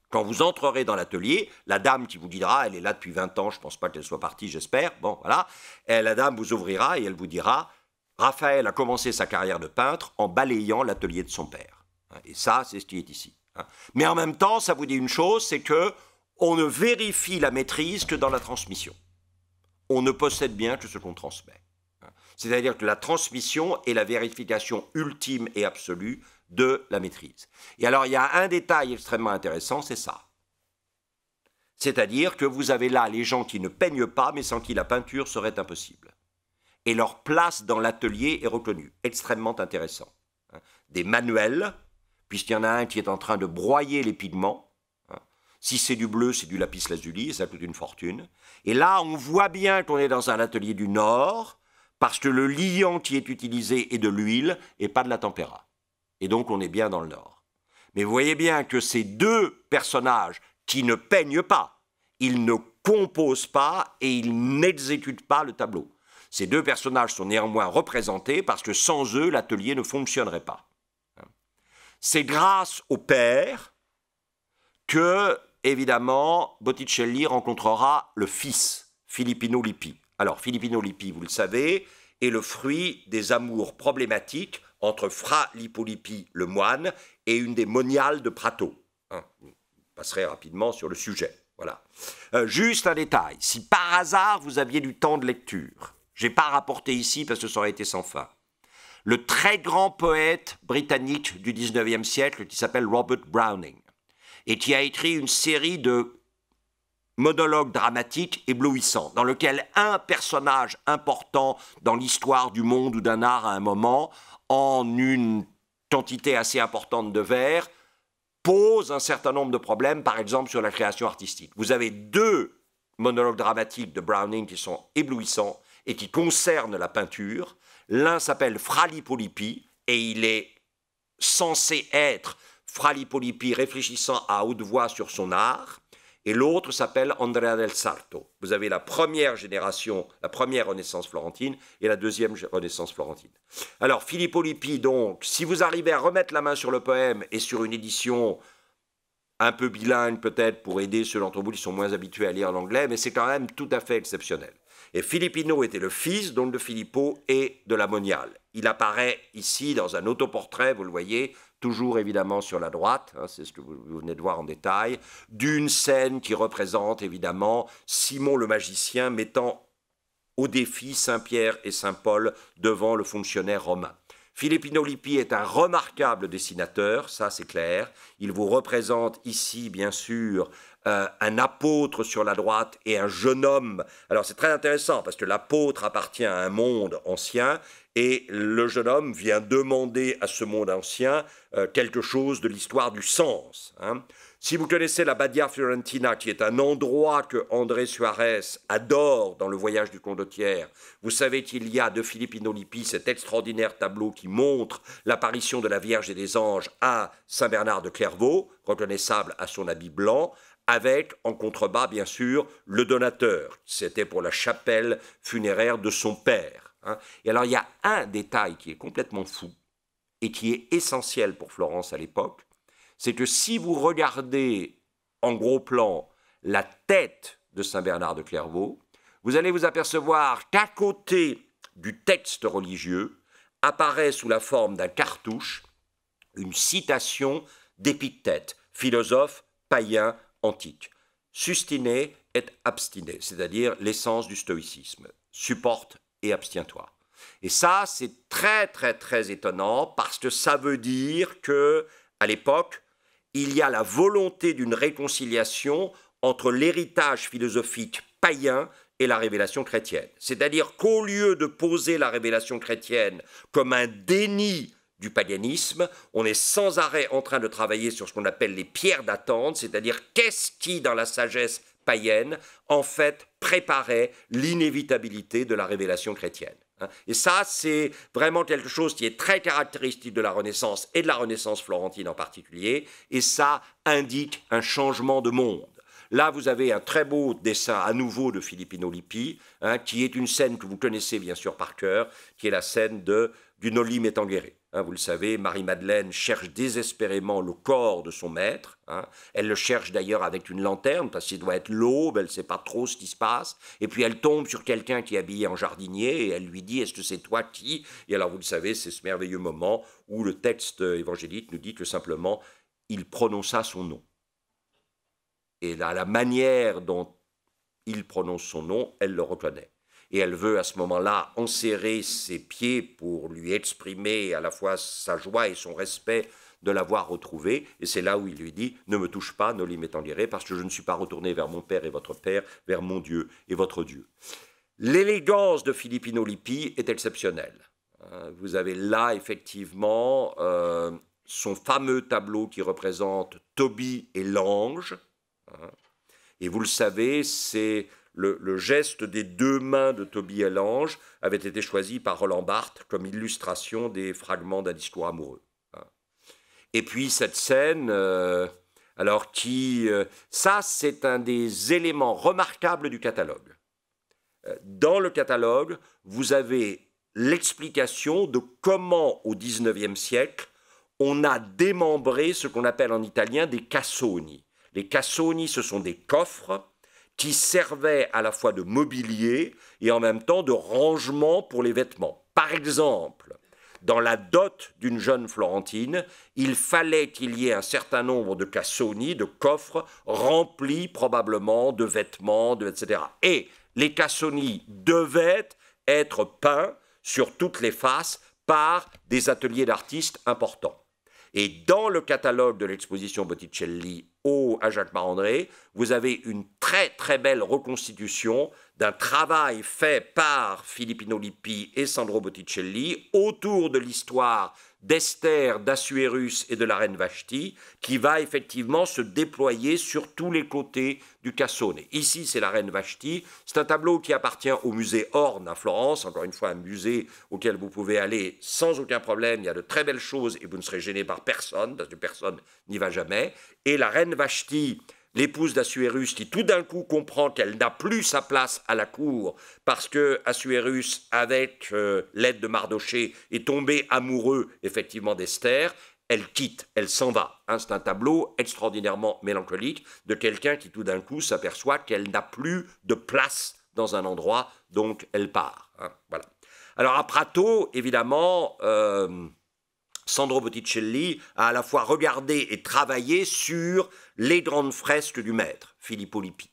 quand vous entrerez dans l'atelier, la dame qui vous guidera, elle est là depuis 20 ans, je ne pense pas qu'elle soit partie, j'espère, bon voilà, et la dame vous ouvrira et elle vous dira « Raphaël a commencé sa carrière de peintre en balayant l'atelier de son père. » Et ça, c'est ce qui est ici. Mais en même temps, ça vous dit une chose, c'est qu'on ne vérifie la maîtrise que dans la transmission. On ne possède bien que ce qu'on transmet. C'est-à-dire que la transmission est la vérification ultime et absolue de la maîtrise. Et alors, il y a un détail extrêmement intéressant, c'est ça. C'est-à-dire que vous avez là les gens qui ne peignent pas, mais sans qui la peinture serait impossible. Et leur place dans l'atelier est reconnue. Extrêmement intéressant. Des manuels, puisqu'il y en a un qui est en train de broyer les pigments. Si c'est du bleu, c'est du lapis lazuli, et ça coûte une fortune. Et là, on voit bien qu'on est dans un atelier du Nord, parce que le liant qui est utilisé est de l'huile et pas de la tempéra. Et donc, on est bien dans le Nord. Mais vous voyez bien que ces deux personnages qui ne peignent pas, ils ne composent pas et ils n'exécutent pas le tableau. Ces deux personnages sont néanmoins représentés parce que sans eux, l'atelier ne fonctionnerait pas. C'est grâce au père que, évidemment, Botticelli rencontrera le fils, Filippino Lippi. Alors, Filippino Lippi, vous le savez, est le fruit des amours problématiques entre Fra Lippo Lippi, le moine, et une des moniales de Prato. Je passerai rapidement sur le sujet. Voilà. Juste un détail. Si par hasard, vous aviez du temps de lecture, je n'ai pas rapporté ici parce que ça aurait été sans fin, le très grand poète britannique du 19e siècle qui s'appelle Robert Browning, et qui a écrit une série de monologues dramatiques éblouissants, dans lequel un personnage important dans l'histoire du monde ou d'un art à un moment, en une quantité assez importante de vers, pose un certain nombre de problèmes, par exemple sur la création artistique. Vous avez deux monologues dramatiques de Browning qui sont éblouissants et qui concernent la peinture. L'un s'appelle Fra Lippo Lippi et il est censé être Fra Lippo Lippi réfléchissant à haute voix sur son art, et l'autre s'appelle Andrea del Sarto. Vous avez la première génération, la première Renaissance florentine, et la deuxième Renaissance florentine. Alors, Filippo Lippi, donc, si vous arrivez à remettre la main sur le poème et sur une édition un peu bilingue peut-être pour aider ceux d'entre vous qui sont moins habitués à lire l'anglais, mais c'est quand même tout à fait exceptionnel. Et Filippino était le fils donc de Filippo et de la Moniale. Il apparaît ici dans un autoportrait, vous le voyez, toujours évidemment sur la droite, c'est ce que vous venez de voir en détail, d'une scène qui représente évidemment Simon le magicien mettant au défi Saint-Pierre et Saint-Paul devant le fonctionnaire romain. Filippino Lippi est un remarquable dessinateur, ça c'est clair. Il vous représente ici, bien sûr, un apôtre sur la droite et un jeune homme. Alors c'est très intéressant parce que l'apôtre appartient à un monde ancien et le jeune homme vient demander à ce monde ancien quelque chose de l'histoire du sens. Si vous connaissez la Badia Fiorentina, qui est un endroit que André Suarez adore dans Le Voyage du Condottiere, vous savez qu'il y a de Filippino Lippi cet extraordinaire tableau qui montre l'apparition de la Vierge et des anges à Saint-Bernard de Clairvaux, reconnaissable à son habit blanc, avec, en contrebas, bien sûr, le donateur. C'était pour la chapelle funéraire de son père. hein. Et alors, il y a un détail qui est complètement fou et qui est essentiel pour Florence à l'époque, c'est que si vous regardez en gros plan la tête de Saint Bernard de Clairvaux, vous allez vous apercevoir qu'à côté du texte religieux apparaît sous la forme d'un cartouche une citation d'Épictète, philosophe païen antique. Sustine et abstine, c'est-à-dire l'essence du stoïcisme. Supporte et abstiens-toi. Et ça, c'est très, très, très étonnant parce que ça veut dire que, à l'époque, il y a la volonté d'une réconciliation entre l'héritage philosophique païen et la révélation chrétienne. C'est-à-dire qu'au lieu de poser la révélation chrétienne comme un déni du paganisme, on est sans arrêt en train de travailler sur ce qu'on appelle les pierres d'attente, c'est-à-dire qu'est-ce qui, dans la sagesse païenne, en fait, préparait l'inévitabilité de la révélation chrétienne. Et ça, c'est vraiment quelque chose qui est très caractéristique de la Renaissance et de la Renaissance florentine en particulier, et ça indique un changement de monde. Là, vous avez un très beau dessin à nouveau de Filippino Lippi, qui est une scène que vous connaissez bien sûr par cœur, qui est la scène du Noli Me Tangere. Vous le savez, Marie-Madeleine cherche désespérément le corps de son maître. Elle le cherche d'ailleurs avec une lanterne, parce qu'il doit être l'aube, elle ne sait pas trop ce qui se passe. Et puis elle tombe sur quelqu'un qui est habillé en jardinier, et elle lui dit « Est-ce que c'est toi qui ?» Et alors vous le savez, c'est ce merveilleux moment où le texte évangélique nous dit que simplement, il prononça son nom. Et là, la manière dont il prononce son nom, elle le reconnaît. Et elle veut à ce moment-là enserrer ses pieds pour lui exprimer à la fois sa joie et son respect de l'avoir retrouvé. Et c'est là où il lui dit « Ne me touche pas, Noli Me Tangere, parce que je ne suis pas retourné vers mon Père et votre Père, vers mon Dieu et votre Dieu. » L'élégance de Filippino Lippi est exceptionnelle. Vous avez là, effectivement, son fameux tableau qui représente Tobie et l'ange. Et vous le savez, c'est le geste des deux mains de Tobie et l'ange avait été choisi par Roland Barthes comme illustration des fragments d'un discours amoureux. Et puis cette scène, ça c'est un des éléments remarquables du catalogue. Dans le catalogue, vous avez l'explication de comment au XIXe siècle, on a démembré ce qu'on appelle en italien des cassoni. Les cassoni, ce sont des coffres qui servaient à la fois de mobilier et en même temps de rangement pour les vêtements. Par exemple, dans la dot d'une jeune Florentine, il fallait qu'il y ait un certain nombre de cassoni, de coffres, remplis probablement de vêtements, etc. Et les cassoni devaient être peints sur toutes les faces par des ateliers d'artistes importants. Et dans le catalogue de l'exposition Botticelli à Jacques-Marandré, vous avez une très très belle reconstitution d'un travail fait par Filippino Lippi et Sandro Botticelli autour de l'histoire d'Esther, d'Assuérus et de la reine Vashti, qui va effectivement se déployer sur tous les côtés du cassone. Ici, c'est la reine Vashti. C'est un tableau qui appartient au musée Horn à Florence, encore une fois un musée auquel vous pouvez aller sans aucun problème. Il y a de très belles choses et vous ne serez gêné par personne, parce que personne n'y va jamais. Et la reine Vashti, l'épouse d'Assuérus, qui tout d'un coup comprend qu'elle n'a plus sa place à la cour parce que Assuérus, avec l'aide de Mardochée, est tombé amoureux effectivement d'Esther, elle quitte, elle s'en va. C'est un tableau extraordinairement mélancolique de quelqu'un qui tout d'un coup s'aperçoit qu'elle n'a plus de place dans un endroit, donc elle part. Voilà. Alors à Prato, évidemment, Sandro Botticelli a à la fois regardé et travaillé sur les grandes fresques du maître, Filippo Lippi.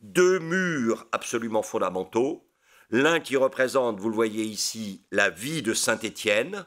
Deux murs absolument fondamentaux, l'un qui représente, vous le voyez ici, la vie de Saint-Étienne.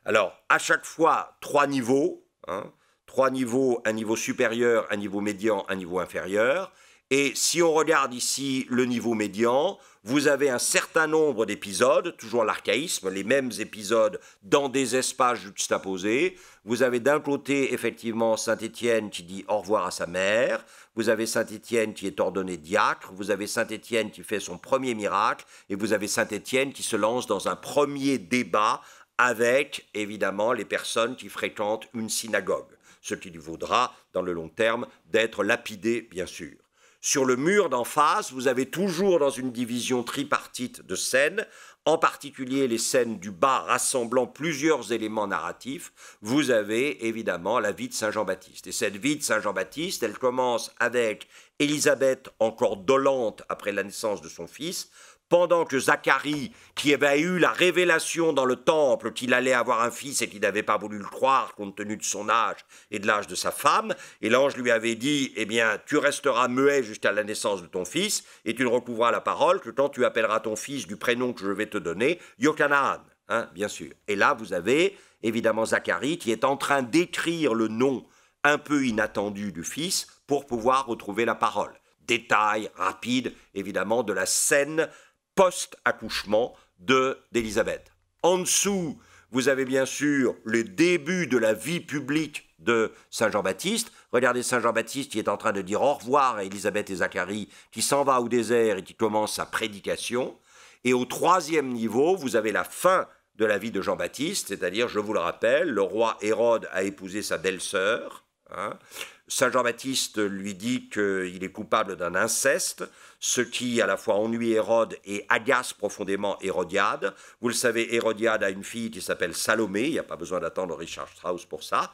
Alors, à chaque fois, trois niveaux, un niveau supérieur, un niveau médian, un niveau inférieur. Et si on regarde ici le niveau médian, vous avez un certain nombre d'épisodes, toujours l'archaïsme, les mêmes épisodes dans des espaces juxtaposés. Vous avez d'un côté, effectivement, Saint-Étienne qui dit au revoir à sa mère. Vous avez Saint-Étienne qui est ordonné diacre. Vous avez Saint-Étienne qui fait son premier miracle. Et vous avez Saint-Étienne qui se lance dans un premier débat avec, évidemment, les personnes qui fréquentent une synagogue. Ce qui lui vaudra, dans le long terme, d'être lapidé, bien sûr. sur le mur d'en face, vous avez toujours dans une division tripartite de scènes, en particulier les scènes du bas rassemblant plusieurs éléments narratifs, vous avez évidemment la vie de Saint Jean-Baptiste. Et cette vie de Saint Jean-Baptiste, elle commence avec Élisabeth encore dolente après la naissance de son fils, pendant que Zacharie, qui avait eu la révélation dans le temple qu'il allait avoir un fils et qu'il n'avait pas voulu le croire compte tenu de son âge et de l'âge de sa femme, et l'ange lui avait dit, eh bien, tu resteras muet jusqu'à la naissance de ton fils, et tu ne recouvreras la parole que quand tu appelleras ton fils du prénom que je vais te donner, Yochanan, hein, bien sûr. Et là, vous avez évidemment Zacharie qui est en train d'écrire le nom un peu inattendu du fils pour pouvoir retrouver la parole. Détail rapide, évidemment, de la scène post-accouchement d'Élisabeth. En dessous, vous avez bien sûr le début de la vie publique de Saint Jean-Baptiste. Regardez Saint Jean-Baptiste qui est en train de dire au revoir à Élisabeth et Zacharie, qui s'en va au désert et qui commence sa prédication. Et au troisième niveau, vous avez la fin de la vie de Jean-Baptiste, c'est-à-dire, je vous le rappelle, le roi Hérode a épousé sa belle-sœur. Saint Jean-Baptiste lui dit qu'il est coupable d'un inceste, ce qui à la fois ennuie Hérode et agace profondément Hérodiade. Vous le savez, Hérodiade a une fille qui s'appelle Salomé, il n'y a pas besoin d'attendre Richard Strauss pour ça,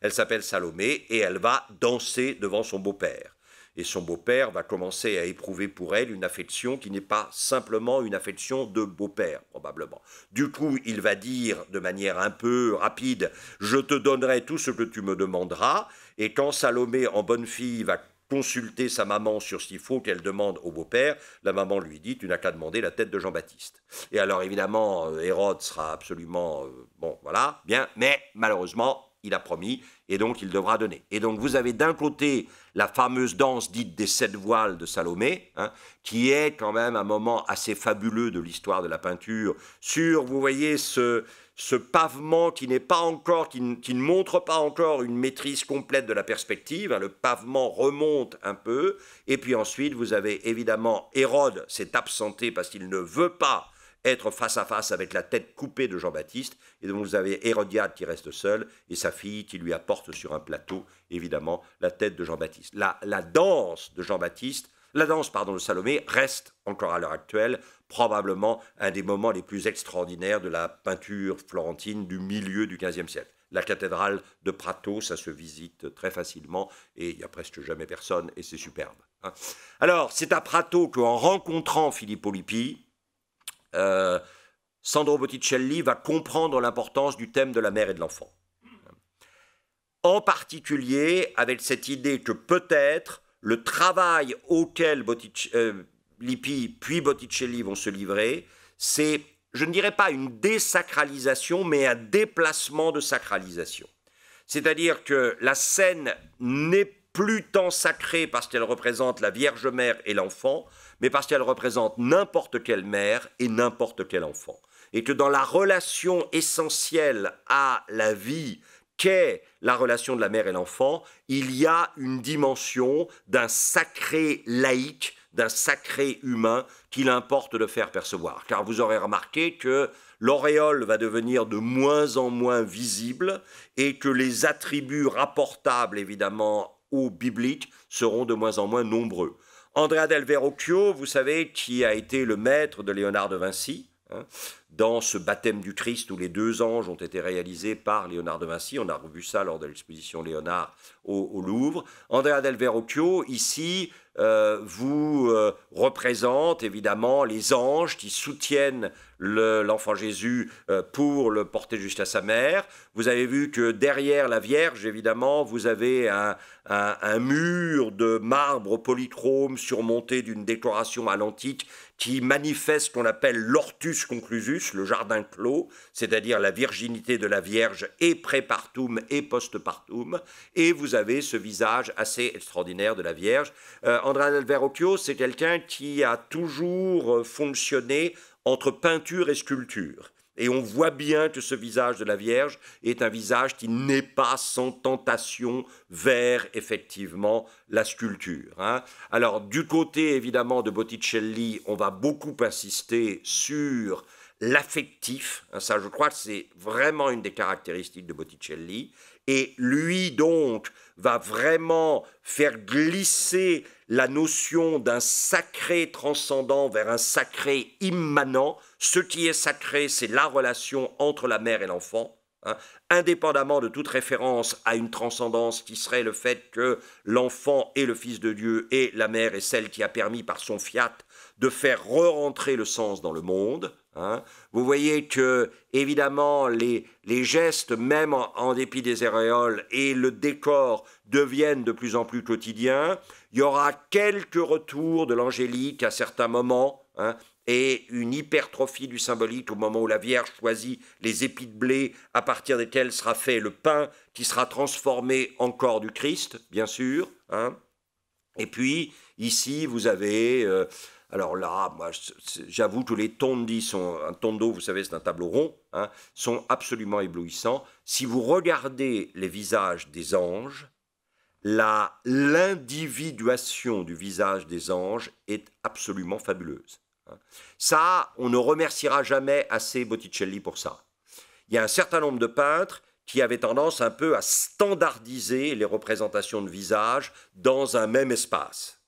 elle s'appelle Salomé et elle va danser devant son beau-père. Et son beau-père va commencer à éprouver pour elle une affection qui n'est pas simplement une affection de beau-père, probablement. Du coup, il va dire de manière un peu rapide « Je te donnerai tout ce que tu me demanderas ». Et quand Salomé, en bonne fille, va consulter sa maman sur ce qu'il faut qu'elle demande au beau-père, la maman lui dit « Tu n'as qu'à demander la tête de Jean-Baptiste ». Et alors, évidemment, Hérode sera absolument... bon, voilà, bien, mais malheureusement... il a promis, et donc il devra donner. Et donc vous avez d'un côté la fameuse danse dite des 7 voiles de Salomé, qui est quand même un moment assez fabuleux de l'histoire de la peinture, sur, vous voyez, ce pavement qui n'est pas encore, qui ne montre pas encore une maîtrise complète de la perspective, le pavement remonte un peu, et puis ensuite vous avez évidemment Hérode s'est absenté parce qu'il ne veut pas être face à face avec la tête coupée de Jean-Baptiste, et donc vous avez Hérodiade qui reste seule, et sa fille qui lui apporte sur un plateau, évidemment, la tête de Jean-Baptiste. La danse de Jean-Baptiste, la danse, pardon, de Salomé, reste encore à l'heure actuelle probablement un des moments les plus extraordinaires de la peinture florentine du milieu du XVe siècle. La cathédrale de Prato, ça se visite très facilement, et il n'y a presque jamais personne, et c'est superbe. Alors, c'est à Prato qu'en rencontrant Filippo Lippi, Sandro Botticelli va comprendre l'importance du thème de la mère et de l'enfant. En particulier avec cette idée que peut-être le travail auquel Lippi puis Botticelli vont se livrer, c'est, je ne dirais pas une désacralisation, mais un déplacement de sacralisation. C'est-à-dire que la scène n'est plus tant sacrée parce qu'elle représente la Vierge Mère et l'enfant, mais parce qu'elle représente n'importe quelle mère et n'importe quel enfant. Et que dans la relation essentielle à la vie qu'est la relation de la mère et l'enfant, il y a une dimension d'un sacré laïque, d'un sacré humain qu'il importe de faire percevoir. Car vous aurez remarqué que l'auréole va devenir de moins en moins visible et que les attributs rapportables, évidemment, au biblique seront de moins en moins nombreux. Andrea del Verrocchio, vous savez, qui a été le maître de Léonard de Vinci, dans ce baptême du Christ où les 2 anges ont été réalisés par Léonard de Vinci. On a revu ça lors de l'exposition Léonard au Louvre. Andrea del Verrocchio, ici, vous représente évidemment les anges qui soutiennent l'enfant Jésus pour le porter jusqu'à sa mère. Vous avez vu que derrière la Vierge, évidemment, vous avez un mur de marbre polychrome surmonté d'une décoration à l'antique qui manifeste ce qu'on appelle l'ortus conclusus, le jardin clos, c'est-à-dire la virginité de la Vierge et pré-partum et post-partum. Et vous avez ce visage assez extraordinaire de la Vierge. Andrea del Verrocchio, c'est quelqu'un qui a toujours fonctionné entre peinture et sculpture. Et on voit bien que ce visage de la Vierge est un visage qui n'est pas sans tentation vers, effectivement, la sculpture. Alors, du côté, évidemment, de Botticelli, on va beaucoup insister sur l'affectif. Ça, je crois que c'est vraiment une des caractéristiques de Botticelli. Et lui, donc, va vraiment faire glisser la notion d'un sacré transcendant vers un sacré immanent. Ce qui est sacré, c'est la relation entre la mère et l'enfant, hein, indépendamment de toute référence à une transcendance qui serait le fait que l'enfant est le Fils de Dieu et la mère est celle qui a permis par son fiat de faire re-rentrer le sens dans le monde. Hein. Vous voyez que, évidemment, les gestes, même en dépit des auréoles, et le décor deviennent de plus en plus quotidiens. Il y aura quelques retours de l'angélique à certains moments, hein, et une hypertrophie du symbolique au moment où la Vierge choisit les épis de blé à partir desquels sera fait le pain qui sera transformé en corps du Christ, bien sûr. Hein. Et puis, ici, vous avez... alors là, moi, j'avoue que les tondi sont... Un tondo, vous savez, c'est un tableau rond, hein, sont absolument éblouissants. Si vous regardez les visages des anges, l'individuation du visage des anges est absolument fabuleuse. Ça, on ne remerciera jamais assez Botticelli pour ça. Il y a un certain nombre de peintres qui avaient tendance un peu à standardiser les représentations de visages dans un même espace.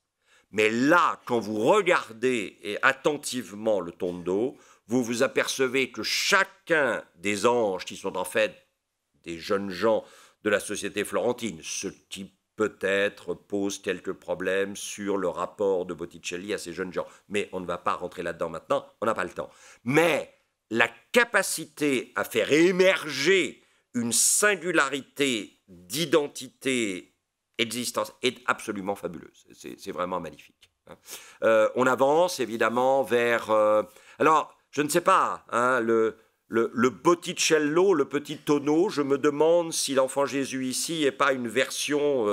Mais là, quand vous regardez attentivement le tondo, vous vous apercevez que chacun des anges, qui sont en fait des jeunes gens de la société florentine, ce qui peut-être pose quelques problèmes sur le rapport de Botticelli à ces jeunes gens. Mais on ne va pas rentrer là-dedans maintenant, on n'a pas le temps. Mais la capacité à faire émerger une singularité d'identité, existence, est absolument fabuleuse. C'est vraiment magnifique. On avance évidemment vers... alors, je ne sais pas, hein, le Botticello, le petit tonneau, je me demande si l'enfant Jésus ici n'est pas une version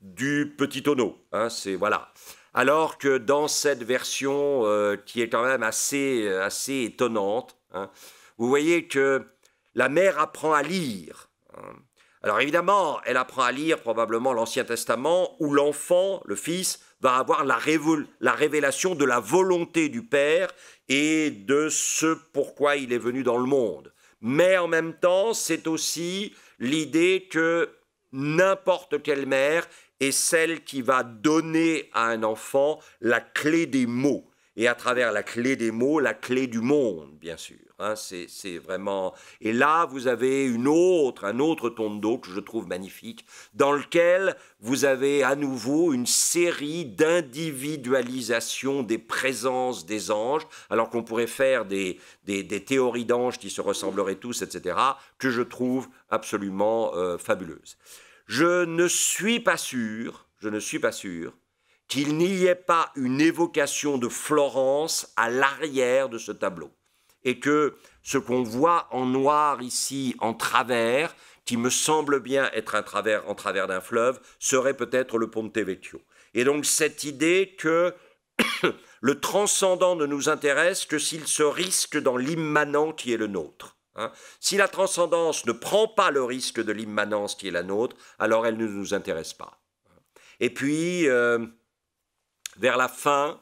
du petit tonneau. Hein, voilà. Alors que dans cette version qui est quand même assez étonnante, hein, vous voyez que la mère apprend à lire. Hein. Alors évidemment, elle apprend à lire probablement l'Ancien Testament où l'enfant, le fils, va avoir la révélation de la volonté du Père et de ce pourquoi il est venu dans le monde. Mais en même temps, c'est aussi l'idée que n'importe quelle mère est celle qui va donner à un enfant la clé des mots. Et à travers la clé des mots, la clé du monde, bien sûr. Hein, c'est vraiment... Et là, vous avez un autre tondo que je trouve magnifique, dans lequel vous avez à nouveau une série d'individualisations des présences des anges, alors qu'on pourrait faire des théories d'anges qui se ressembleraient tous, etc., que je trouve absolument fabuleuses. Je ne suis pas sûr qu'il n'y ait pas une évocation de Florence à l'arrière de ce tableau. Et que ce qu'on voit en noir ici, en travers, qui me semble bien être en travers d'un fleuve, serait peut-être le Ponte Vecchio. Et donc cette idée que le transcendant ne nous intéresse que s'il se risque dans l'immanent qui est le nôtre. Hein. Si la transcendance ne prend pas le risque de l'immanence qui est la nôtre, alors elle ne nous intéresse pas. Et puis... vers la fin,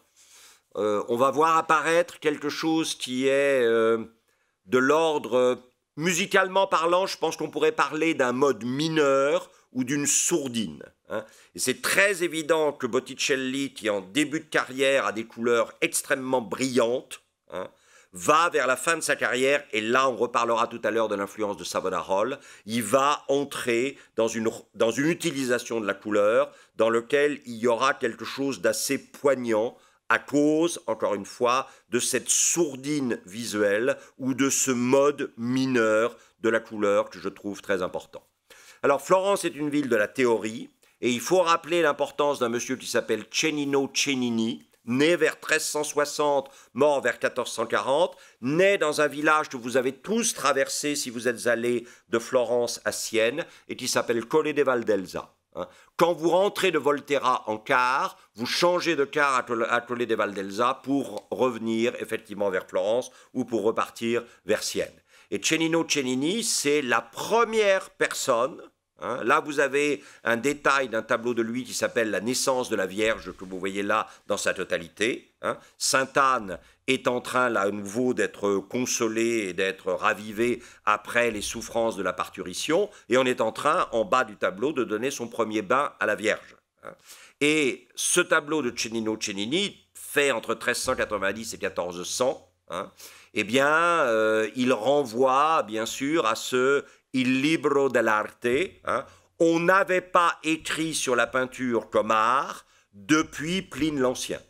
on va voir apparaître quelque chose qui est de l'ordre, musicalement parlant, je pense qu'on pourrait parler d'un mode mineur ou d'une sourdine. Hein. Et c'est très évident que Botticelli, qui en début de carrière a des couleurs extrêmement brillantes, hein, va vers la fin de sa carrière, et là on reparlera tout à l'heure de l'influence de Savonarola, il va entrer dans une utilisation de la couleur dans lequel il y aura quelque chose d'assez poignant à cause, encore une fois, de cette sourdine visuelle ou de ce mode mineur de la couleur que je trouve très important. Alors Florence est une ville de la théorie, et il faut rappeler l'importance d'un monsieur qui s'appelle Cennino Cennini, né vers 1360, mort vers 1440, né dans un village que vous avez tous traversé si vous êtes allés de Florence à Sienne, et qui s'appelle Colle de Valdelsa. Quand vous rentrez de Volterra en car, vous changez de car à Colle de Valdelsa pour revenir effectivement vers Florence ou pour repartir vers Sienne. Et Cennino Cennini, c'est la première personne... Hein, là, vous avez un détail d'un tableau de lui qui s'appelle La naissance de la Vierge, que vous voyez là dans sa totalité. Hein. Sainte Anne est en train, là, à nouveau, d'être consolé et d'être ravivé après les souffrances de la parturition, et on est en train, en bas du tableau, de donner son premier bain à la Vierge. Et ce tableau de Cennino Cennini, fait entre 1390 et 1400, eh bien, il renvoie, bien sûr, à ce Il libro dell'arte. On n'avait pas écrit sur la peinture comme art depuis Pline l'Ancien.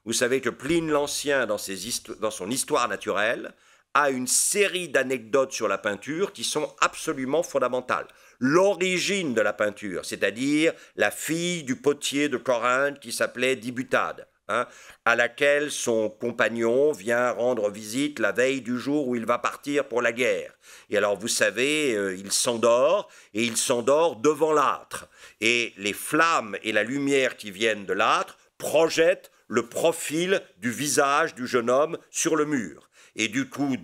Vous savez que Pline l'Ancien, dans son histoire naturelle, a une série d'anecdotes sur la peinture qui sont absolument fondamentales. L'origine de la peinture, c'est-à-dire la fille du potier de Corinthe qui s'appelait Dibutade, à laquelle son compagnon vient rendre visite la veille du jour où il va partir pour la guerre. Et alors, vous savez, il s'endort, et il s'endort devant l'âtre. Et les flammes et la lumière qui viennent de l'âtre projettent le profil du visage du jeune homme sur le mur. Et du coup,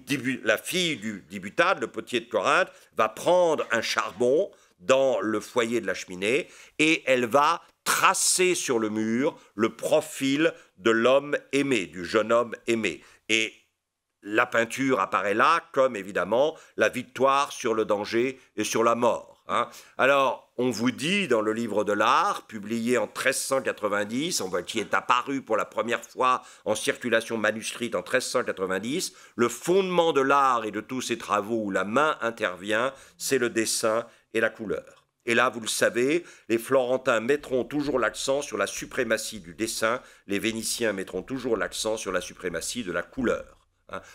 la fille du Dibutade, le potier de Corinthe, va prendre un charbon dans le foyer de la cheminée, et elle va tracer sur le mur le profil de l'homme aimé, du jeune homme aimé. Et la peinture apparaît là comme, évidemment, la victoire sur le danger et sur la mort. Alors, on vous dit dans le livre de l'art, publié en 1390, qui est apparu pour la première fois en circulation manuscrite en 1390, le fondement de l'art et de tous ces travaux où la main intervient, c'est le dessin et la couleur. Et là, vous le savez, les Florentins mettront toujours l'accent sur la suprématie du dessin, les Vénitiens mettront toujours l'accent sur la suprématie de la couleur.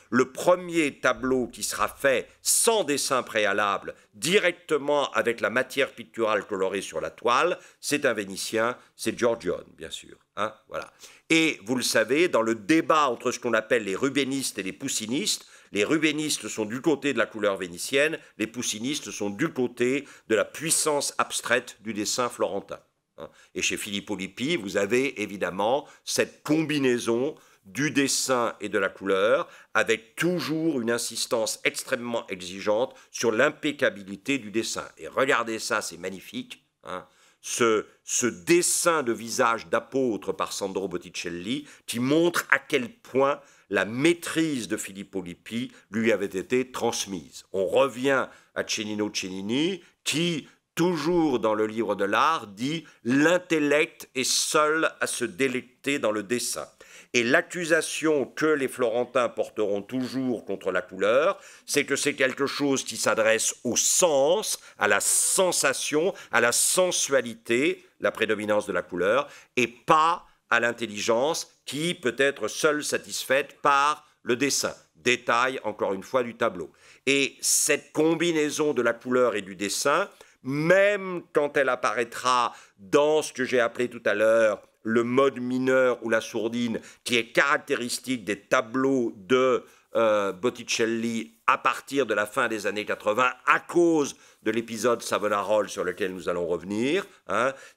Le premier tableau qui sera fait sans dessin préalable, directement avec la matière picturale colorée sur la toile, c'est un Vénitien, c'est Giorgione, bien sûr. Voilà. Et vous le savez, dans le débat entre ce qu'on appelle les rubénistes et les poussinistes, les rubénistes sont du côté de la couleur vénitienne, les poussinistes sont du côté de la puissance abstraite du dessin florentin. Et chez Filippo Lippi, vous avez évidemment cette combinaison du dessin et de la couleur, avec toujours une insistance extrêmement exigeante sur l'impeccabilité du dessin. Et regardez ça, c'est magnifique. Ce dessin de visage d'apôtre par Sandro Botticelli, qui montre à quel point la maîtrise de Filippo Lippi lui avait été transmise. On revient à Cennino Cennini, qui, toujours dans le livre de l'art, dit « L'intellect est seul à se délecter dans le dessin ». Et l'accusation que les Florentins porteront toujours contre la couleur, c'est que c'est quelque chose qui s'adresse au sens, à la sensation, à la sensualité, la prédominance de la couleur, et pas à l'intelligence qui peut être seule satisfaite par le dessin. Détail, encore une fois, du tableau. Et cette combinaison de la couleur et du dessin, même quand elle apparaîtra dans ce que j'ai appelé tout à l'heure le mode mineur ou la sourdine, qui est caractéristique des tableaux de Botticelli à partir de la fin des années 80, à cause de l'épisode Savonarola sur lequel nous allons revenir.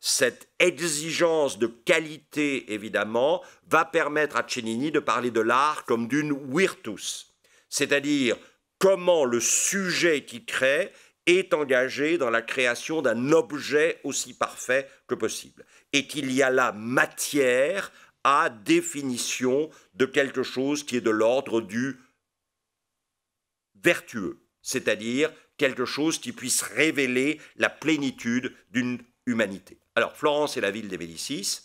Cette exigence de qualité, évidemment, va permettre à Cennini de parler de l'art comme d'une virtus, c'est-à-dire comment le sujet qui crée est engagé dans la création d'un objet aussi parfait que possible, et qu'il y a là matière à définition de quelque chose qui est de l'ordre du vertueux, c'est-à-dire quelque chose qui puisse révéler la plénitude d'une humanité. Alors, Florence est la ville des Médicis,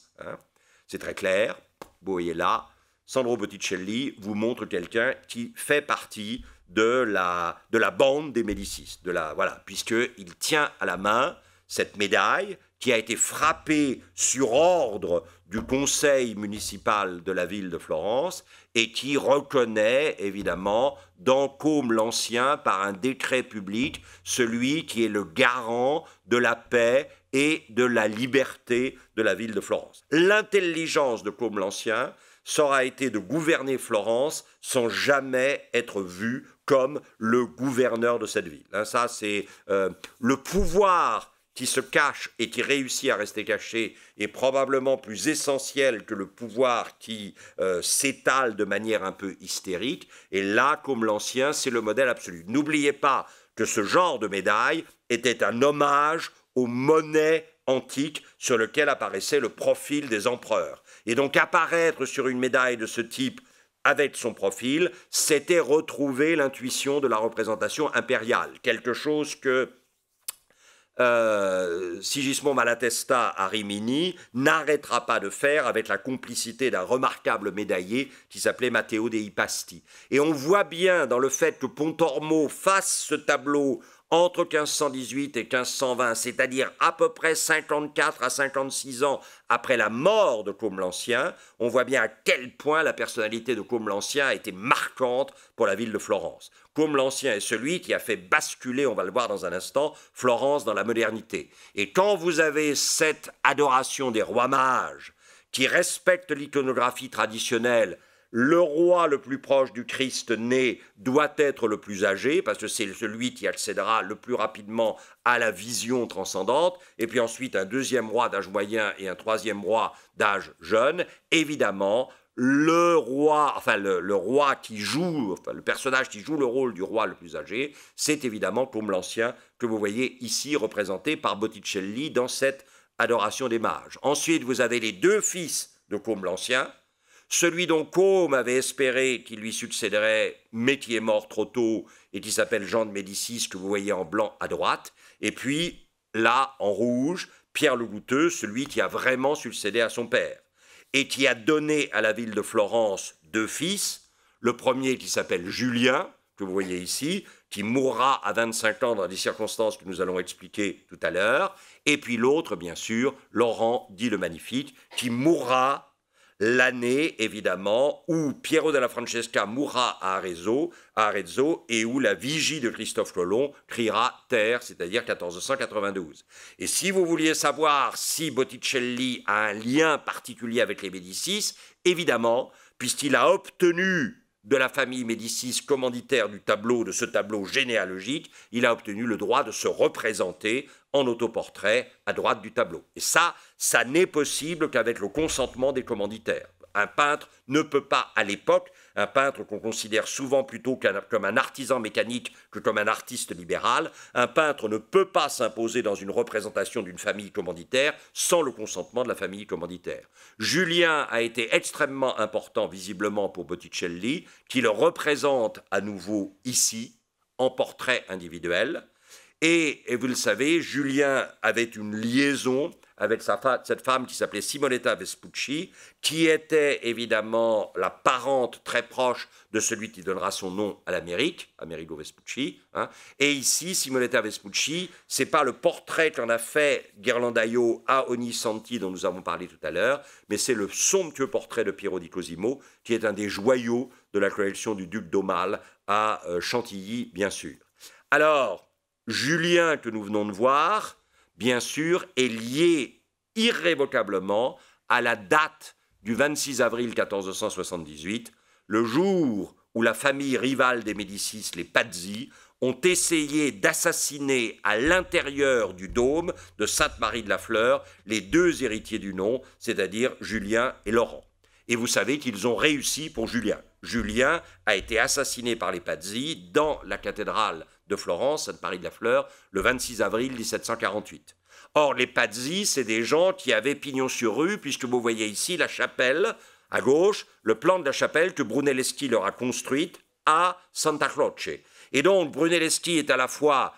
c'est très clair, vous voyez là, Sandro Botticelli vous montre quelqu'un qui fait partie de la bande des Médicis, voilà, puisqu'il tient à la main cette médaille qui a été frappée sur ordre du conseil municipal de la ville de Florence et qui reconnaît évidemment dans Côme l'Ancien, par un décret public, celui qui est le garant de la paix et de la liberté de la ville de Florence. L'intelligence de Côme l'Ancien, ça aura été de gouverner Florence sans jamais être vu comme le gouverneur de cette ville. Ça, c'est le pouvoir qui se cache et qui réussit à rester caché est probablement plus essentiel que le pouvoir qui s'étale de manière un peu hystérique. Et là, comme l'Ancien, c'est le modèle absolu. N'oubliez pas que ce genre de médaille était un hommage aux monnaies antiques sur lesquelles apparaissait le profil des empereurs. Et donc apparaître sur une médaille de ce type avec son profil, c'était retrouver l'intuition de la représentation impériale, quelque chose que Sigismond Malatesta à Rimini n'arrêtera pas de faire avec la complicité d'un remarquable médaillé qui s'appelait Matteo dei Pasti. Et on voit bien dans le fait que Pontormo fasse ce tableau entre 1518 et 1520, c'est-à-dire à peu près 54 à 56 ans après la mort de Côme l'Ancien, on voit bien à quel point la personnalité de Côme l'Ancien a été marquante pour la ville de Florence. Côme l'Ancien est celui qui a fait basculer, on va le voir dans un instant, Florence dans la modernité. Et quand vous avez cette adoration des rois mages qui respectent l'iconographie traditionnelle, le roi le plus proche du Christ né doit être le plus âgé, parce que c'est celui qui accédera le plus rapidement à la vision transcendante, et puis ensuite un deuxième roi d'âge moyen et un troisième roi d'âge jeune. Évidemment, le roi, le roi qui joue, le personnage qui joue le rôle du roi le plus âgé, c'est évidemment Côme l'Ancien, que vous voyez ici représenté par Botticelli dans cette adoration des mages. Ensuite, vous avez les deux fils de Côme l'Ancien, celui dont Côme avait espéré qu'il lui succéderait, mais qui est mort trop tôt, et qui s'appelle Jean de Médicis, que vous voyez en blanc à droite, et puis, là, en rouge, Pierre le Goutteux, celui qui a vraiment succédé à son père, et qui a donné à la ville de Florence deux fils, le premier qui s'appelle Julien, que vous voyez ici, qui mourra à 25 ans dans des circonstances que nous allons expliquer tout à l'heure, et puis l'autre, bien sûr, Laurent dit le Magnifique, qui mourra l'année, évidemment, où Piero della Francesca mourra à Arezzo, et où la vigie de Christophe Colomb criera terre, c'est-à-dire 1492. Et si vous vouliez savoir si Botticelli a un lien particulier avec les Médicis, évidemment, puisqu'il a obtenu de la famille Médicis commanditaire du tableau, de ce tableau généalogique, il a obtenu le droit de se représenter en autoportrait à droite du tableau. Et ça n'est possible qu'avec le consentement des commanditaires. Un peintre ne peut pas, à l'époque, un peintre qu'on considère souvent plutôt comme un artisan mécanique que comme un artiste libéral, un peintre ne peut pas s'imposer dans une représentation d'une famille commanditaire sans le consentement de la famille commanditaire. Julien a été extrêmement important visiblement pour Botticelli, qui le représente à nouveau ici, en portrait individuel. Et vous le savez, Julien avait une liaison avec cette femme qui s'appelait Simonetta Vespucci, qui était évidemment la parente très proche de celui qui donnera son nom à l'Amérique, Amerigo Vespucci. Et ici, Simonetta Vespucci, c'est pas le portrait qu'en a fait Ghirlandaio à Ognissanti, dont nous avons parlé tout à l'heure, mais c'est le somptueux portrait de Piero di Cosimo, qui est un des joyaux de la collection du duc d'Aumale à Chantilly, bien sûr. Alors, Julien, que nous venons de voir, bien sûr, est lié irrévocablement à la date du 26 avril 1478, le jour où la famille rivale des Médicis, les Pazzi, ont essayé d'assassiner à l'intérieur du dôme de Sainte-Marie de la Fleur les deux héritiers du nom, c'est-à-dire Julien et Laurent. Et vous savez qu'ils ont réussi pour Julien. Julien a été assassiné par les Pazzi dans la cathédrale de Florence, Sainte-Marie de la Fleur, le 26 avril 1748. Or, les Pazzi, c'est des gens qui avaient pignon sur rue, puisque vous voyez ici la chapelle, à gauche, le plan de la chapelle que Brunelleschi leur a construite à Santa Croce. Et donc, Brunelleschi est à la fois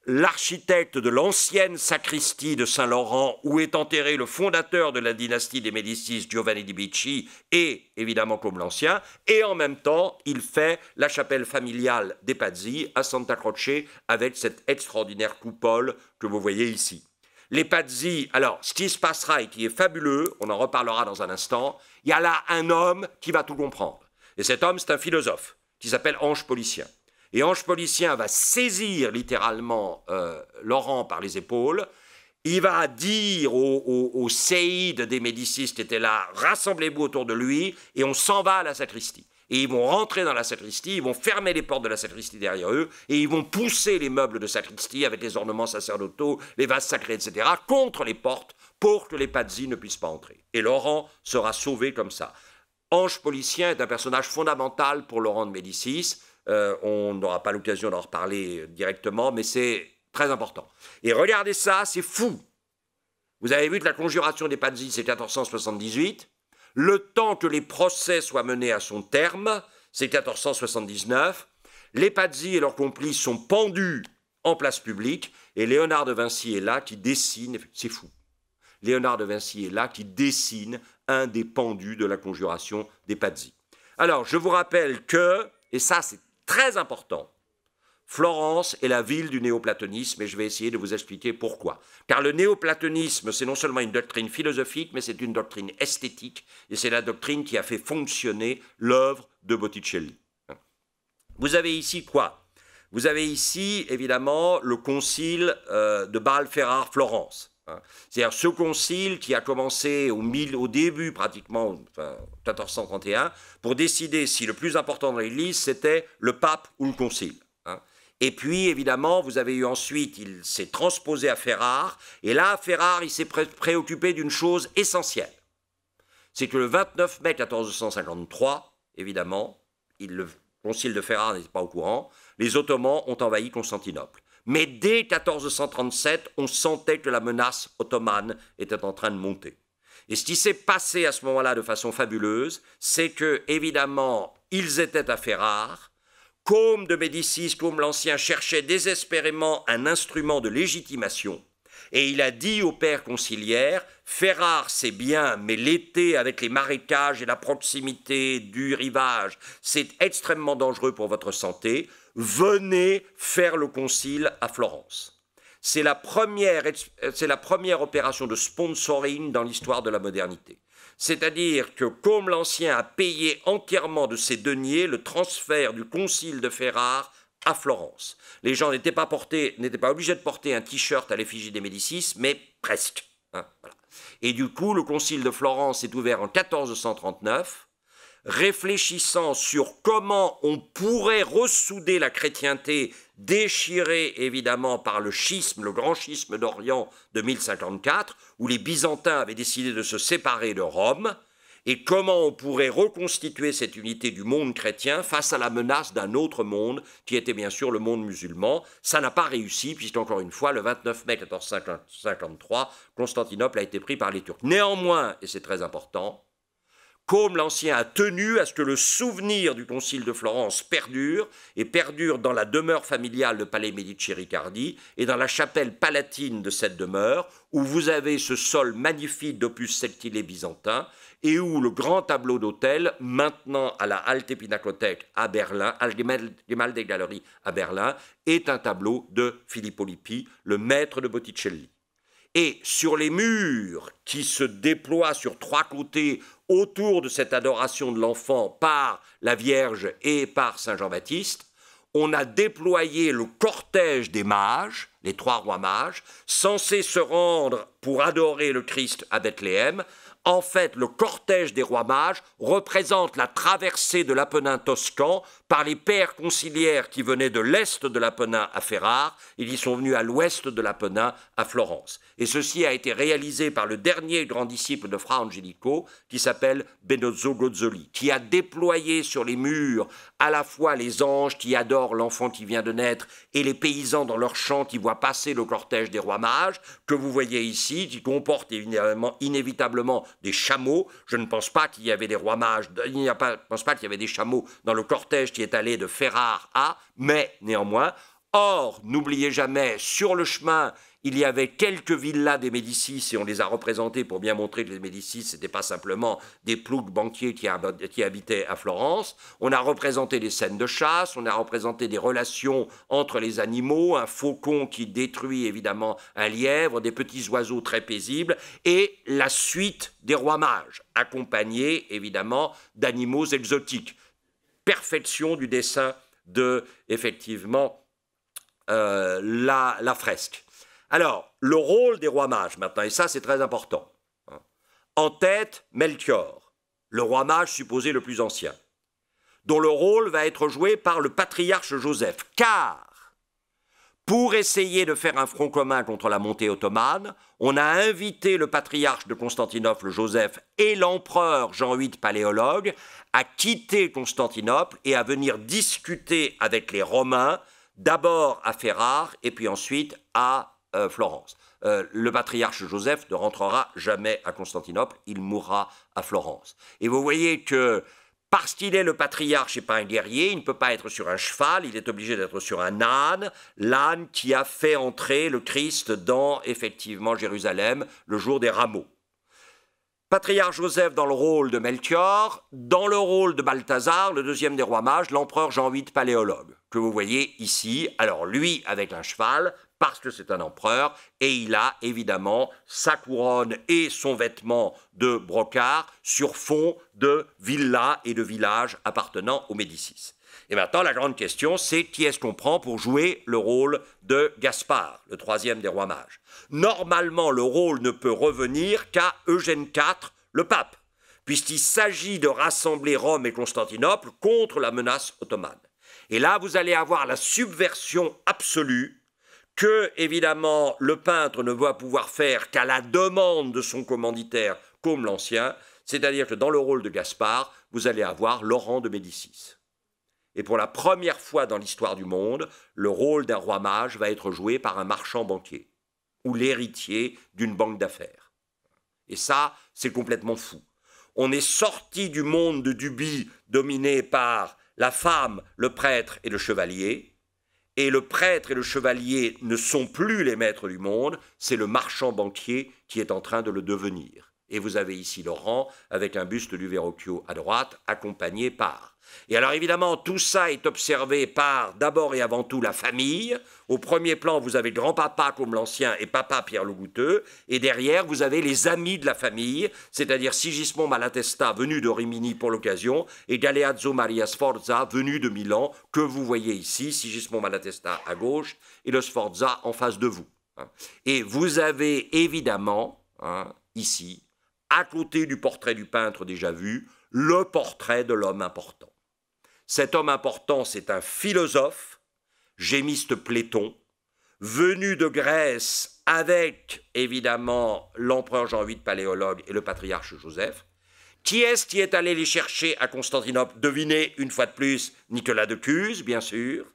l'architecte de l'ancienne sacristie de Saint-Laurent, où est enterré le fondateur de la dynastie des Médicis, Giovanni di Bicci, et évidemment Côme l'Ancien, et en même temps, il fait la chapelle familiale des Pazzi à Santa Croce, avec cette extraordinaire coupole que vous voyez ici. Les Pazzi, alors, ce qui se passera et qui est fabuleux, on en reparlera dans un instant, il y a là un homme qui va tout comprendre. Et cet homme, c'est un philosophe, qui s'appelle Ange Policien. Et Ange Policien va saisir littéralement Laurent par les épaules. Il va dire aux séides des Médicis qui étaient là, rassemblez-vous autour de lui, et on s'en va à la sacristie. Et ils vont rentrer dans la sacristie, ils vont fermer les portes de la sacristie derrière eux, et ils vont pousser les meubles de sacristie avec les ornements sacerdotaux, les vases sacrés, etc., contre les portes pour que les Pazzi ne puissent pas entrer. Et Laurent sera sauvé comme ça. Ange Policien est un personnage fondamental pour Laurent de Médicis. On n'aura pas l'occasion d'en reparler directement, mais c'est très important. Et regardez ça, c'est fou. Vous avez vu que la conjuration des Pazzi, c'est 1478. Le temps que les procès soient menés à son terme, c'est 1479, les Pazzi et leurs complices sont pendus en place publique, et Léonard de Vinci est là qui dessine, c'est fou, Léonard de Vinci est là qui dessine un des pendus de la conjuration des Pazzi. Alors, je vous rappelle que, et ça c'est très important, Florence est la ville du néoplatonisme, et je vais essayer de vous expliquer pourquoi. Car le néoplatonisme, c'est non seulement une doctrine philosophique, mais c'est une doctrine esthétique, et c'est la doctrine qui a fait fonctionner l'œuvre de Botticelli. Vous avez ici quoi? Vous avez ici, évidemment, le concile de Bâle-Ferrare-Florence. C'est-à-dire ce concile qui a commencé au début, pratiquement, enfin, 1431, pour décider si le plus important dans l'Église, c'était le pape ou le concile. Et puis, évidemment, vous avez eu ensuite, il s'est transposé à Ferrare, et là, à Ferrare, il s'est préoccupé d'une chose essentielle. C'est que le 29 mai 1453, évidemment, le concile de Ferrare n'était pas au courant, les Ottomans ont envahi Constantinople. Mais dès 1437, on sentait que la menace ottomane était en train de monter. Et ce qui s'est passé à ce moment-là de façon fabuleuse, c'est que, évidemment, ils étaient à Ferrare. Côme de Médicis, Côme l'Ancien, cherchait désespérément un instrument de légitimation. Et il a dit au père conciliaire, Ferrare c'est bien, mais l'été avec les marécages et la proximité du rivage, c'est extrêmement dangereux pour votre santé. Venez faire le concile à Florence. C'est la première opération de sponsoring dans l'histoire de la modernité. C'est-à-dire que Côme l'Ancien a payé entièrement de ses deniers le transfert du concile de Ferrare à Florence. Les gens n'étaient pas obligés de porter un t-shirt à l'effigie des Médicis, mais presque. Voilà. Et du coup, le concile de Florence est ouvert en 1439, réfléchissant sur comment on pourrait ressouder la chrétienté déchirée évidemment par le schisme, le grand schisme d'Orient de 1054, où les Byzantins avaient décidé de se séparer de Rome, et comment on pourrait reconstituer cette unité du monde chrétien face à la menace d'un autre monde, qui était bien sûr le monde musulman. Ça n'a pas réussi, puisqu'encore une fois, le 29 mai 1453, Constantinople a été pris par les Turcs. Néanmoins, et c'est très important, Côme l'Ancien a tenu à ce que le souvenir du concile de Florence perdure, et perdure dans la demeure familiale de Palais Médicis-Riccardi et dans la chapelle palatine de cette demeure, où vous avez ce sol magnifique d'opus sectilé byzantin, et où le grand tableau d'autel, maintenant à la Alte Pinakothek à Berlin, à Gemäldegalerie à Berlin, est un tableau de Filippo Lippi, le maître de Botticelli. Et sur les murs qui se déploient sur trois côtés autour de cette adoration de l'enfant par la Vierge et par Saint Jean-Baptiste, on a déployé le cortège des mages, les trois rois mages, censés se rendre pour adorer le Christ à Bethléem. En fait, le cortège des rois mages représente la traversée de l'Apennin toscan par les pères conciliaires qui venaient de l'est de l'Apennin à Ferrare, et qui sont venus à l'ouest de l'Apennin à Florence. Et ceci a été réalisé par le dernier grand disciple de Fra Angelico, qui s'appelle Benozzo Gozzoli, qui a déployé sur les murs à la fois les anges qui adorent l'enfant qui vient de naître et les paysans dans leurs champs qui voient passer le cortège des rois mages, que vous voyez ici, qui comporte inévitablement des chameaux. Je ne pense pas qu'il y avait des rois mages, je ne pense pas qu'il y avait des chameaux dans le cortège qui est allé de Ferrare à, mais néanmoins. Or, n'oubliez jamais, sur le chemin, il y avait quelques villas des Médicis, et on les a représentées pour bien montrer que les Médicis, ce n'étaient pas simplement des ploucs banquiers qui habitaient à Florence. On a représenté des scènes de chasse, on a représenté des relations entre les animaux, un faucon qui détruit évidemment un lièvre, des petits oiseaux très paisibles, et la suite des rois mages, accompagnés évidemment d'animaux exotiques. Perfection du dessin de, effectivement, la fresque. Alors, le rôle des rois mages maintenant, et ça c'est très important. En tête, Melchior, le roi mage supposé le plus ancien, dont le rôle va être joué par le patriarche Joseph, car pour essayer de faire un front commun contre la montée ottomane, on a invité le patriarche de Constantinople, Joseph, et l'empereur Jean VIII, paléologue, à quitter Constantinople et à venir discuter avec les Romains, d'abord à Ferrare et puis ensuite à Florence. Le patriarche Joseph ne rentrera jamais à Constantinople, il mourra à Florence. Et vous voyez que parce qu'il est le patriarche et pas un guerrier, il ne peut pas être sur un cheval, il est obligé d'être sur un âne, l'âne qui a fait entrer le Christ dans, effectivement, Jérusalem le jour des rameaux. Patriarche Joseph dans le rôle de Melchior, dans le rôle de Balthazar, le deuxième des rois mages, l'empereur Jean VIII paléologue, que vous voyez ici. Alors lui avec un cheval, parce que c'est un empereur, et il a évidemment sa couronne et son vêtement de brocart sur fond de villas et de villages appartenant aux Médicis. Et maintenant, la grande question, c'est qui est-ce qu'on prend pour jouer le rôle de Gaspard, le troisième des rois mages. Normalement, le rôle ne peut revenir qu'à Eugène IV, le pape, puisqu'il s'agit de rassembler Rome et Constantinople contre la menace ottomane. Et là, vous allez avoir la subversion absolue que, évidemment, le peintre ne va pouvoir faire qu'à la demande de son commanditaire comme l'Ancien, c'est-à-dire que dans le rôle de Gaspard, vous allez avoir Laurent de Médicis. Et pour la première fois dans l'histoire du monde, le rôle d'un roi mage va être joué par un marchand banquier ou l'héritier d'une banque d'affaires. Et ça, c'est complètement fou. On est sorti du monde de Duby dominé par la femme, le prêtre et le chevalier, et le prêtre et le chevalier ne sont plus les maîtres du monde, c'est le marchand banquier qui est en train de le devenir. Et vous avez ici Laurent avec un buste du Verrocchio à droite, accompagné par. Et alors évidemment, tout ça est observé par d'abord et avant tout la famille. Au premier plan, vous avez grand-papa comme l'Ancien et papa Pierre le Goutteux. Et derrière, vous avez les amis de la famille, c'est-à-dire Sigismond Malatesta, venu de Rimini pour l'occasion, et Galeazzo Maria Sforza, venu de Milan, que vous voyez ici, Sigismond Malatesta à gauche et le Sforza en face de vous. Et vous avez évidemment, ici, à côté du portrait du peintre déjà vu, le portrait de l'homme important. Cet homme important, c'est un philosophe, Gémiste Platon, venu de Grèce avec, évidemment, l'empereur Jean VIII paléologue et le patriarche Joseph. Qui est-ce qui est allé les chercher à Constantinople? Devinez, une fois de plus, Nicolas de Cuse, bien sûr.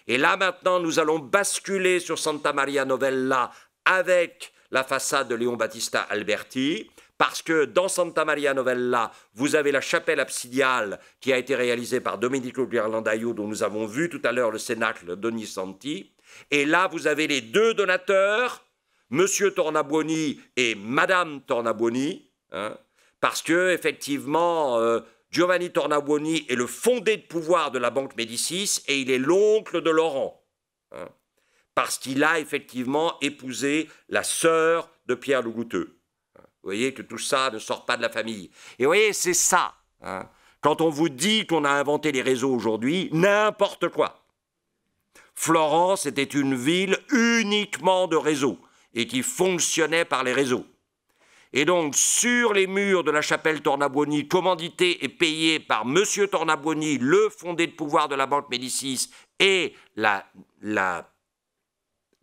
Et là, maintenant, nous allons basculer sur Santa Maria Novella avec la façade de Léon Battista Alberti, parce que dans Santa Maria Novella, vous avez la chapelle absidiale qui a été réalisée par Domenico Ghirlandaio, dont nous avons vu tout à l'heure le cénacle d'Ognissanti. Et là, vous avez les deux donateurs, Monsieur Tornabuoni et Madame Tornabuoni, parce que, effectivement, Giovanni Tornabuoni est le fondé de pouvoir de la Banque Médicis et il est l'oncle de Laurent, parce qu'il a effectivement épousé la sœur de Pierre le Goutteux. Vous voyez que tout ça ne sort pas de la famille. Et vous voyez, c'est ça. Quand on vous dit qu'on a inventé les réseaux aujourd'hui, n'importe quoi. Florence était une ville uniquement de réseaux et qui fonctionnait par les réseaux. Et donc, sur les murs de la chapelle Tornabuoni, commandité et payée par Monsieur Tornabuoni, le fondé de pouvoir de la Banque Médicis et la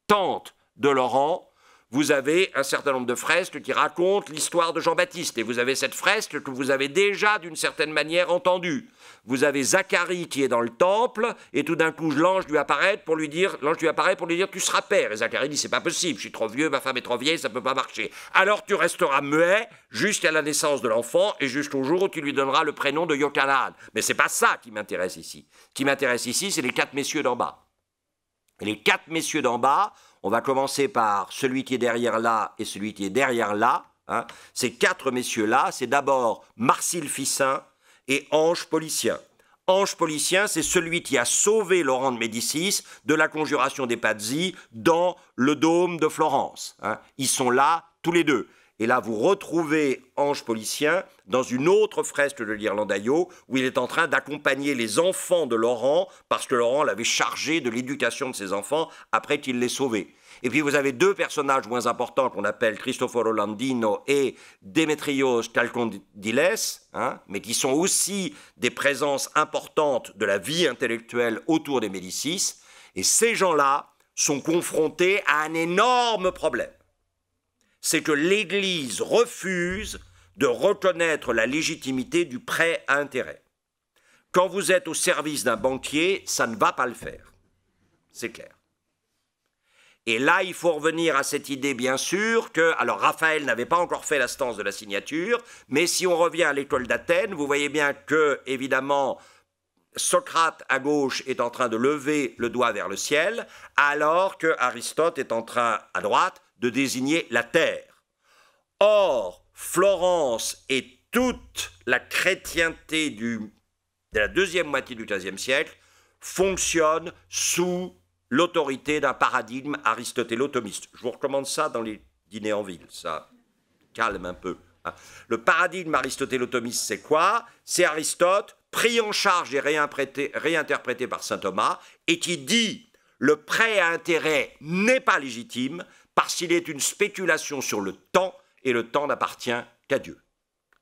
tante de Laurent, vous avez un certain nombre de fresques qui racontent l'histoire de Jean-Baptiste. Et vous avez cette fresque que vous avez déjà, d'une certaine manière, entendue. Vous avez Zacharie qui est dans le temple, et tout d'un coup, l'ange lui apparaît pour lui dire, tu seras père. Et Zacharie dit, c'est pas possible, je suis trop vieux, ma femme est trop vieille, ça peut pas marcher. Alors tu resteras muet jusqu'à la naissance de l'enfant et jusqu'au jour où tu lui donneras le prénom de Yochanan. Mais c'est pas ça qui m'intéresse ici. Ce qui m'intéresse ici, c'est les 4 messieurs d'en bas. Et les 4 messieurs d'en bas, on va commencer par celui qui est derrière là et celui qui est derrière là. Ces 4 messieurs-là, c'est d'abord Marsile Ficin et Ange Policien. Ange Policien, c'est celui qui a sauvé Laurent de Médicis de la conjuration des Pazzi dans le dôme de Florence. Ils sont là, tous les deux. Et là, vous retrouvez Ange Policien dans une autre fresque de Ghirlandaio où il est en train d'accompagner les enfants de Laurent parce que Laurent l'avait chargé de l'éducation de ses enfants après qu'il les sauvés. Et puis vous avez 2 personnages moins importants qu'on appelle Cristoforo Landino et Démétrios Chalcondyles, mais qui sont aussi des présences importantes de la vie intellectuelle autour des Médicis. Et ces gens-là sont confrontés à un énorme problème. C'est que l'Église refuse de reconnaître la légitimité du prêt à intérêt. Quand vous êtes au service d'un banquier, ça ne va pas le faire. C'est clair. Et là, il faut revenir à cette idée, bien sûr, que, alors Raphaël n'avait pas encore fait la stance de la signature, mais si on revient à l'école d'Athènes, vous voyez bien que, évidemment, Socrate à gauche est en train de lever le doigt vers le ciel, alors que Aristote est en train, à droite, de désigner la terre. Or, Florence et toute la chrétienté de la deuxième moitié du XIIIe siècle fonctionnent sous l'autorité d'un paradigme aristotélo-thomiste. Je vous recommande ça dans les dîners en ville, ça calme un peu. Le paradigme aristotélo-thomiste, c'est quoi? C'est Aristote, pris en charge et réinterprété par saint Thomas, et qui dit le prêt à intérêt n'est pas légitime parce qu'il est une spéculation sur le temps, et le temps n'appartient qu'à Dieu.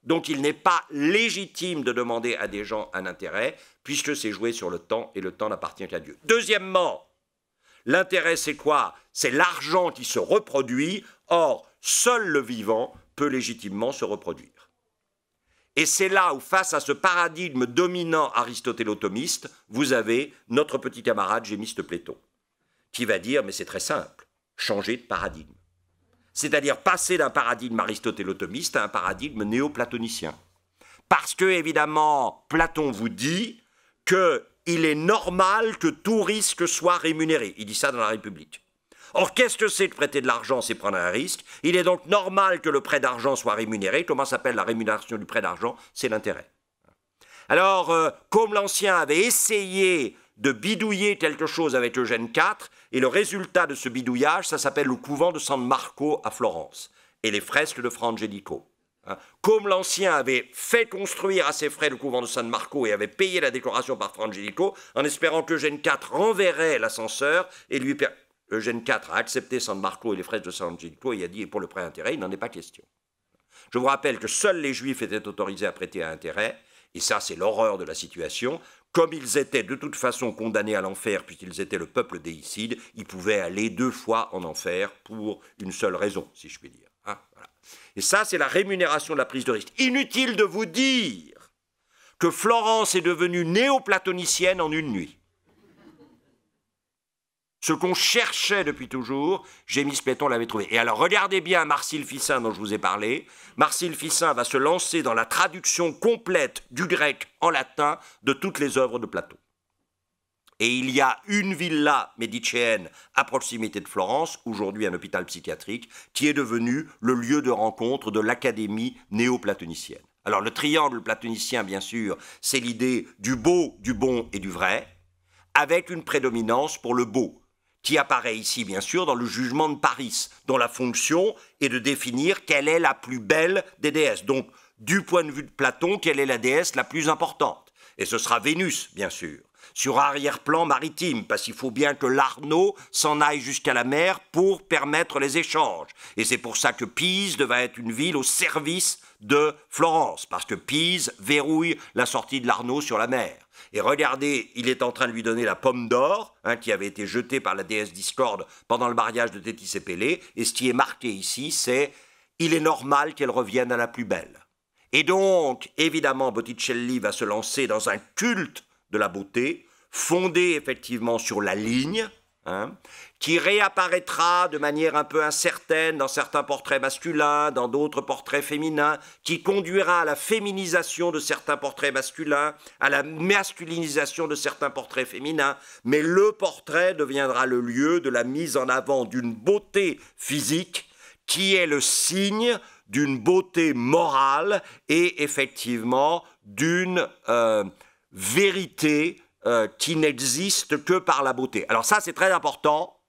Donc il n'est pas légitime de demander à des gens un intérêt, puisque c'est joué sur le temps, et le temps n'appartient qu'à Dieu. Deuxièmement, l'intérêt, c'est quoi? C'est l'argent qui se reproduit. Or, seul le vivant peut légitimement se reproduire. Et c'est là où, face à ce paradigme dominant aristotélo-thomiste, vous avez notre petit camarade Gémiste Platon, qui va dire, mais c'est très simple, changer de paradigme. C'est-à-dire passer d'un paradigme aristotélo-thomiste à un paradigme néo-platonicien. Parce que, évidemment, Platon vous dit qu'il est normal que tout risque soit rémunéré. Il dit ça dans la République. Or, qu'est-ce que c'est que prêter de l'argent, c'est prendre un risque. Il est donc normal que le prêt d'argent soit rémunéré. Comment s'appelle la rémunération du prêt d'argent? C'est l'intérêt. Alors, comme l'Ancien avait essayé de bidouiller quelque chose avec Eugène IV, et le résultat de ce bidouillage, ça s'appelle le couvent de San Marco à Florence, et les fresques de Fra Angelico. Comme l'Ancien avait fait construire à ses frais le couvent de San Marco et avait payé la décoration par Fra Angelico, en espérant qu'Eugène IV renverrait l'ascenseur, et Eugène IV a accepté San Marco et les fresques de San Angelico, et a dit, et pour le prêt à intérêt, il n'en est pas question. Je vous rappelle que seuls les Juifs étaient autorisés à prêter à intérêt, et ça c'est l'horreur de la situation. Comme ils étaient de toute façon condamnés à l'enfer, puisqu'ils étaient le peuple déicide, ils pouvaient aller 2 fois en enfer pour une seule raison, si je puis dire. Voilà. Et ça, c'est la rémunération de la prise de risque. Inutile de vous dire que Florence est devenue néo-platonicienne en une nuit. Ce qu'on cherchait depuis toujours, Gémiste Platon l'avait trouvé. Et alors, regardez bien Marcille Ficin dont je vous ai parlé. Marcille Ficin va se lancer dans la traduction complète du grec en latin de toutes les œuvres de Platon. Et il y a une villa médicéenne à proximité de Florence, aujourd'hui un hôpital psychiatrique, qui est devenu le lieu de rencontre de l'académie néo-platonicienne. Alors, le triangle platonicien, bien sûr, c'est l'idée du beau, du bon et du vrai, avec une prédominance pour le beau, qui apparaît ici, bien sûr, dans le jugement de Paris, dont la fonction est de définir quelle est la plus belle des déesses. Donc, du point de vue de Platon, quelle est la déesse la plus importante? Et ce sera Vénus, bien sûr, sur arrière-plan maritime, parce qu'il faut bien que l'Arnaud s'en aille jusqu'à la mer pour permettre les échanges. Et c'est pour ça que Pise devait être une ville au service de Florence, parce que Pise verrouille la sortie de l'Arnaud sur la mer. Et regardez, il est en train de lui donner la pomme d'or, qui avait été jetée par la déesse Discorde pendant le mariage de Thétis et Pélée, et ce qui est marqué ici, c'est « il est normal qu'elle revienne à la plus belle ». Et donc, évidemment, Botticelli va se lancer dans un culte de la beauté, fondé effectivement sur la ligne, qui réapparaîtra de manière un peu incertaine dans certains portraits masculins, dans d'autres portraits féminins, qui conduira à la féminisation de certains portraits masculins, à la masculinisation de certains portraits féminins, mais le portrait deviendra le lieu de la mise en avant d'une beauté physique qui est le signe d'une beauté morale et effectivement d'une vérité qui n'existe que par la beauté. Alors ça, c'est très important.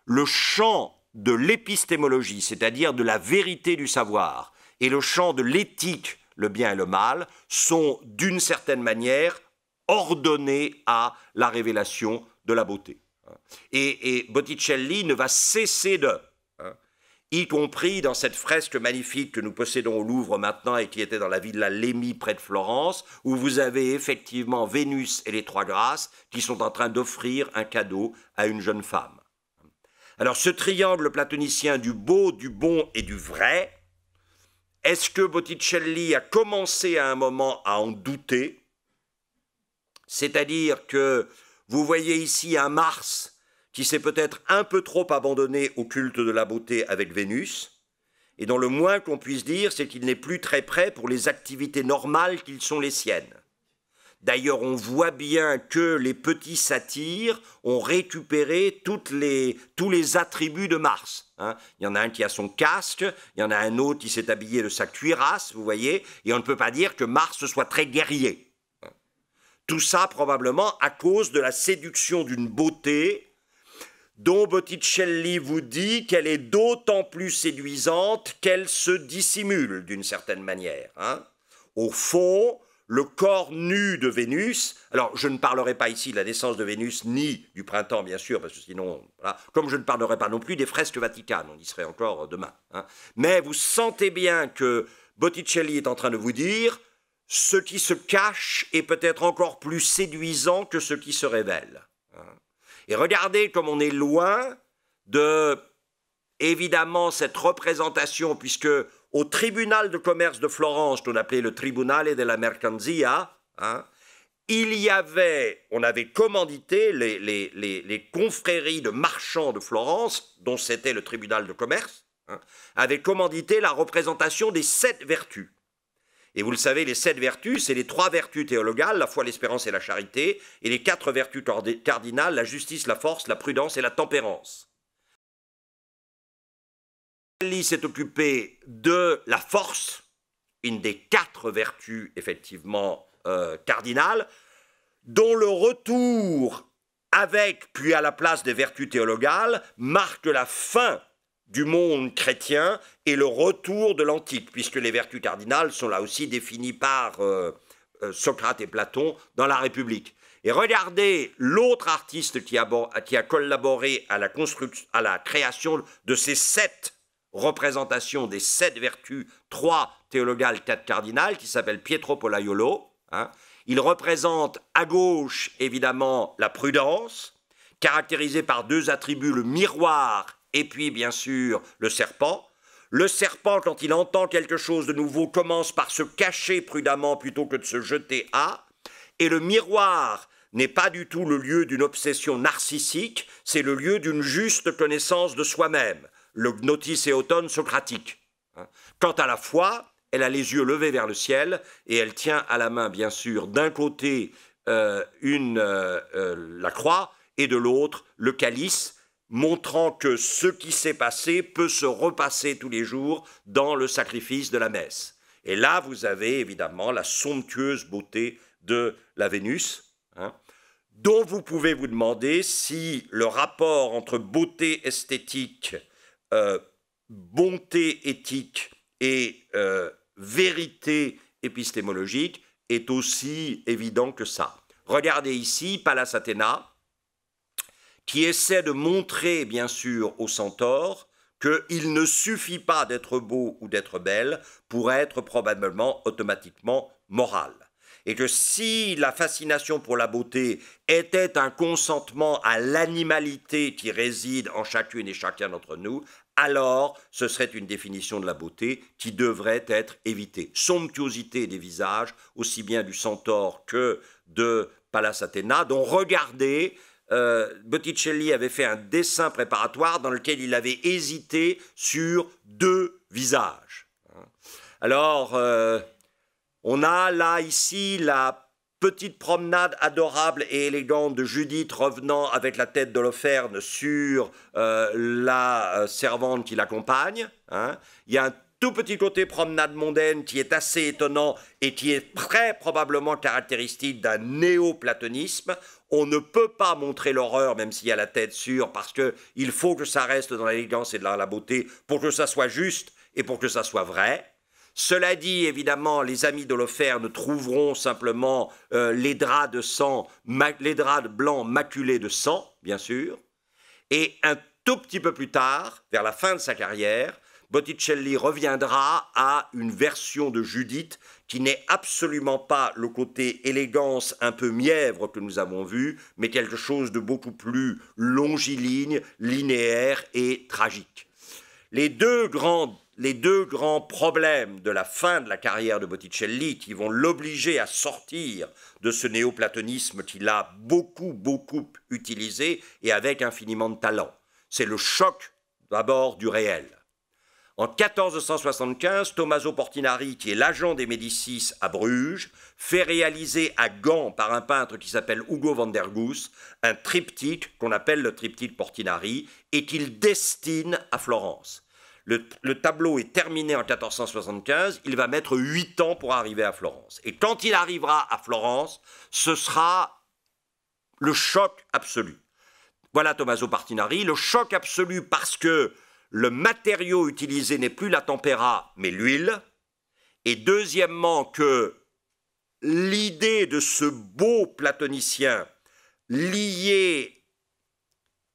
Le champ de l'épistémologie, c'est-à-dire de la vérité du savoir, et le champ de l'éthique, le bien et le mal, sont d'une certaine manière ordonnés à la révélation de la beauté. Et Botticelli ne va cesser de, y compris dans cette fresque magnifique que nous possédons au Louvre maintenant et qui était dans la villa Lémy près de Florence, où vous avez effectivement Vénus et les Trois Grâces qui sont en train d'offrir un cadeau à une jeune femme. Alors ce triangle platonicien du beau, du bon et du vrai, est-ce que Botticelli a commencé à un moment à en douter? C'est-à-dire que vous voyez ici un Mars qui s'est peut-être un peu trop abandonné au culte de la beauté avec Vénus, et dont le moins qu'on puisse dire, c'est qu'il n'est plus très prêt pour les activités normales qui sont les siennes. D'ailleurs, on voit bien que les petits satyres ont récupéré tous les attributs de Mars. Hein. Il y en a un qui a son casque, il y en a un autre qui s'est habillé de sa cuirasse, vous voyez, et on ne peut pas dire que Mars soit très guerrier. Tout ça probablement à cause de la séduction d'une beauté dont Botticelli vous dit qu'elle est d'autant plus séduisante qu'elle se dissimule d'une certaine manière. Hein. Au fond, le corps nu de Vénus, alors je ne parlerai pas ici de la naissance de Vénus, ni du printemps bien sûr, parce que sinon, voilà, comme je ne parlerai pas non plus des fresques vaticanes, on y serait encore demain. Hein. Mais vous sentez bien que Botticelli est en train de vous dire, ce qui se cache est peut-être encore plus séduisant que ce qui se révèle. Hein. Et regardez comme on est loin de, évidemment, cette représentation, puisque au tribunal de commerce de Florence, qu'on appelait le Tribunale della Mercanzia, hein, on avait commandité les confréries de marchands de Florence, dont c'était le tribunal de commerce, hein, avaient commandité la représentation des 7 vertus. Et vous le savez, les 7 vertus, c'est les 3 vertus théologales, la foi, l'espérance et la charité, et les 4 vertus cardinales, la justice, la force, la prudence et la tempérance. Botticelli s'est occupé de la force, une des 4 vertus effectivement cardinales, dont le retour avec, puis à la place des vertus théologales, marque la fin du monde chrétien et le retour de l'antique, puisque les vertus cardinales sont là aussi définies par Socrate et Platon dans la République. Et regardez l'autre artiste qui a collaboré à la création de ces 7 représentations des 7 vertus, 3 théologales, 4 cardinales, qui s'appelle Pietro Pollaiolo. Hein. Il représente à gauche, évidemment, la prudence, caractérisée par 2 attributs, le miroir et puis, bien sûr, le serpent. Le serpent, quand il entend quelque chose de nouveau, commence par se cacher prudemment plutôt que de se jeter à. Et le miroir n'est pas du tout le lieu d'une obsession narcissique, c'est le lieu d'une juste connaissance de soi-même, le gnotis éoton socratique. Quant à la foi, elle a les yeux levés vers le ciel et elle tient à la main, bien sûr, d'un côté la croix et de l'autre le calice, montrant que ce qui s'est passé peut se repasser tous les jours dans le sacrifice de la messe. Et là, vous avez évidemment la somptueuse beauté de la Vénus, hein, dont vous pouvez vous demander si le rapport entre beauté esthétique, bonté éthique et vérité épistémologique est aussi évident que ça. Regardez ici Pallas Athéna, qui essaie de montrer, bien sûr, au centaure qu'il ne suffit pas d'être beau ou d'être belle pour être probablement automatiquement moral. Et que si la fascination pour la beauté était un consentement à l'animalité qui réside en chacune et chacun d'entre nous, alors ce serait une définition de la beauté qui devrait être évitée. Somptuosité des visages, aussi bien du centaure que de Pallas Athéna, dont regardez, Botticelli avait fait un dessin préparatoire dans lequel il avait hésité sur 2 visages. Alors, on a là, ici, la petite promenade adorable et élégante de Judith revenant avec la tête d'Holoferne sur la servante qui l'accompagne. Hein. Il y a un tout petit côté promenade mondaine qui est assez étonnant et qui est très probablement caractéristique d'un néo-platonisme. On ne peut pas montrer l'horreur, même s'il y a la tête sûre, parce qu'il faut que ça reste dans l'élégance et dans la beauté pour que ça soit juste et pour que ça soit vrai. Cela dit, évidemment, les amis d'Holoferne trouveront simplement les draps de sang, les draps blancs maculés de sang, bien sûr. Et un tout petit peu plus tard, vers la fin de sa carrière, Botticelli reviendra à une version de Judith qui n'est absolument pas le côté élégance un peu mièvre que nous avons vu, mais quelque chose de beaucoup plus longiligne, linéaire et tragique. Les deux grands les deux grands problèmes de la fin de la carrière de Botticelli qui vont l'obliger à sortir de ce néoplatonisme qu'il a beaucoup utilisé et avec infiniment de talent. C'est le choc d'abord du réel. En 1475, Tommaso Portinari, qui est l'agent des Médicis à Bruges, fait réaliser à Gand par un peintre qui s'appelle Hugo van der Goes un triptyque qu'on appelle le triptyque Portinari et qu'il destine à Florence. Le tableau est terminé en 1475, il va mettre 8 ans pour arriver à Florence. Et quand il arrivera à Florence, ce sera le choc absolu. Voilà Tommaso Portinari, le choc absolu parce que le matériau utilisé n'est plus la tempéra, mais l'huile. Et deuxièmement, que l'idée de ce beau platonicien lié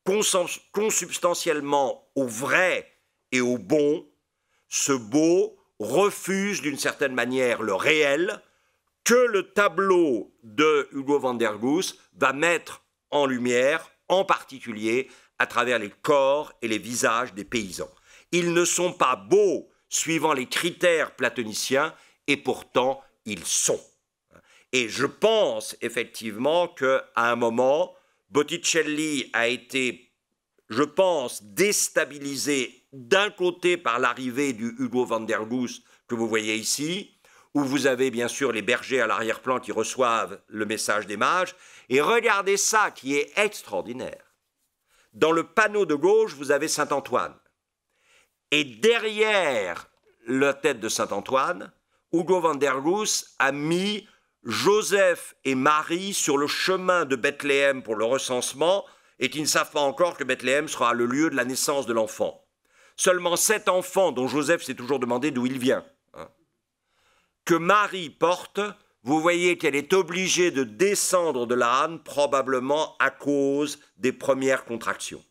consubstantiellement au vrai et au bon, ce beau refuse d'une certaine manière le réel que le tableau de Hugo van der Goes va mettre en lumière, en particulier à travers les corps et les visages des paysans. Ils ne sont pas beaux suivant les critères platoniciens, et pourtant ils sont. Et je pense effectivement qu'à un moment, Botticelli a été, je pense, déstabilisé d'un côté par l'arrivée du Hugo van der Goes que vous voyez ici, où vous avez bien sûr les bergers à l'arrière-plan qui reçoivent le message des mages, et regardez ça qui est extraordinaire. Dans le panneau de gauche, vous avez Saint-Antoine. Et derrière la tête de Saint-Antoine, Hugo van der Goes a mis Joseph et Marie sur le chemin de Bethléem pour le recensement et qui ne savent pas encore que Bethléem sera le lieu de la naissance de l'enfant. Seulement 7 enfants, dont Joseph s'est toujours demandé d'où il vient, que Marie porte, vous voyez qu'elle est obligée de descendre de l'âne, probablement à cause des premières contractions.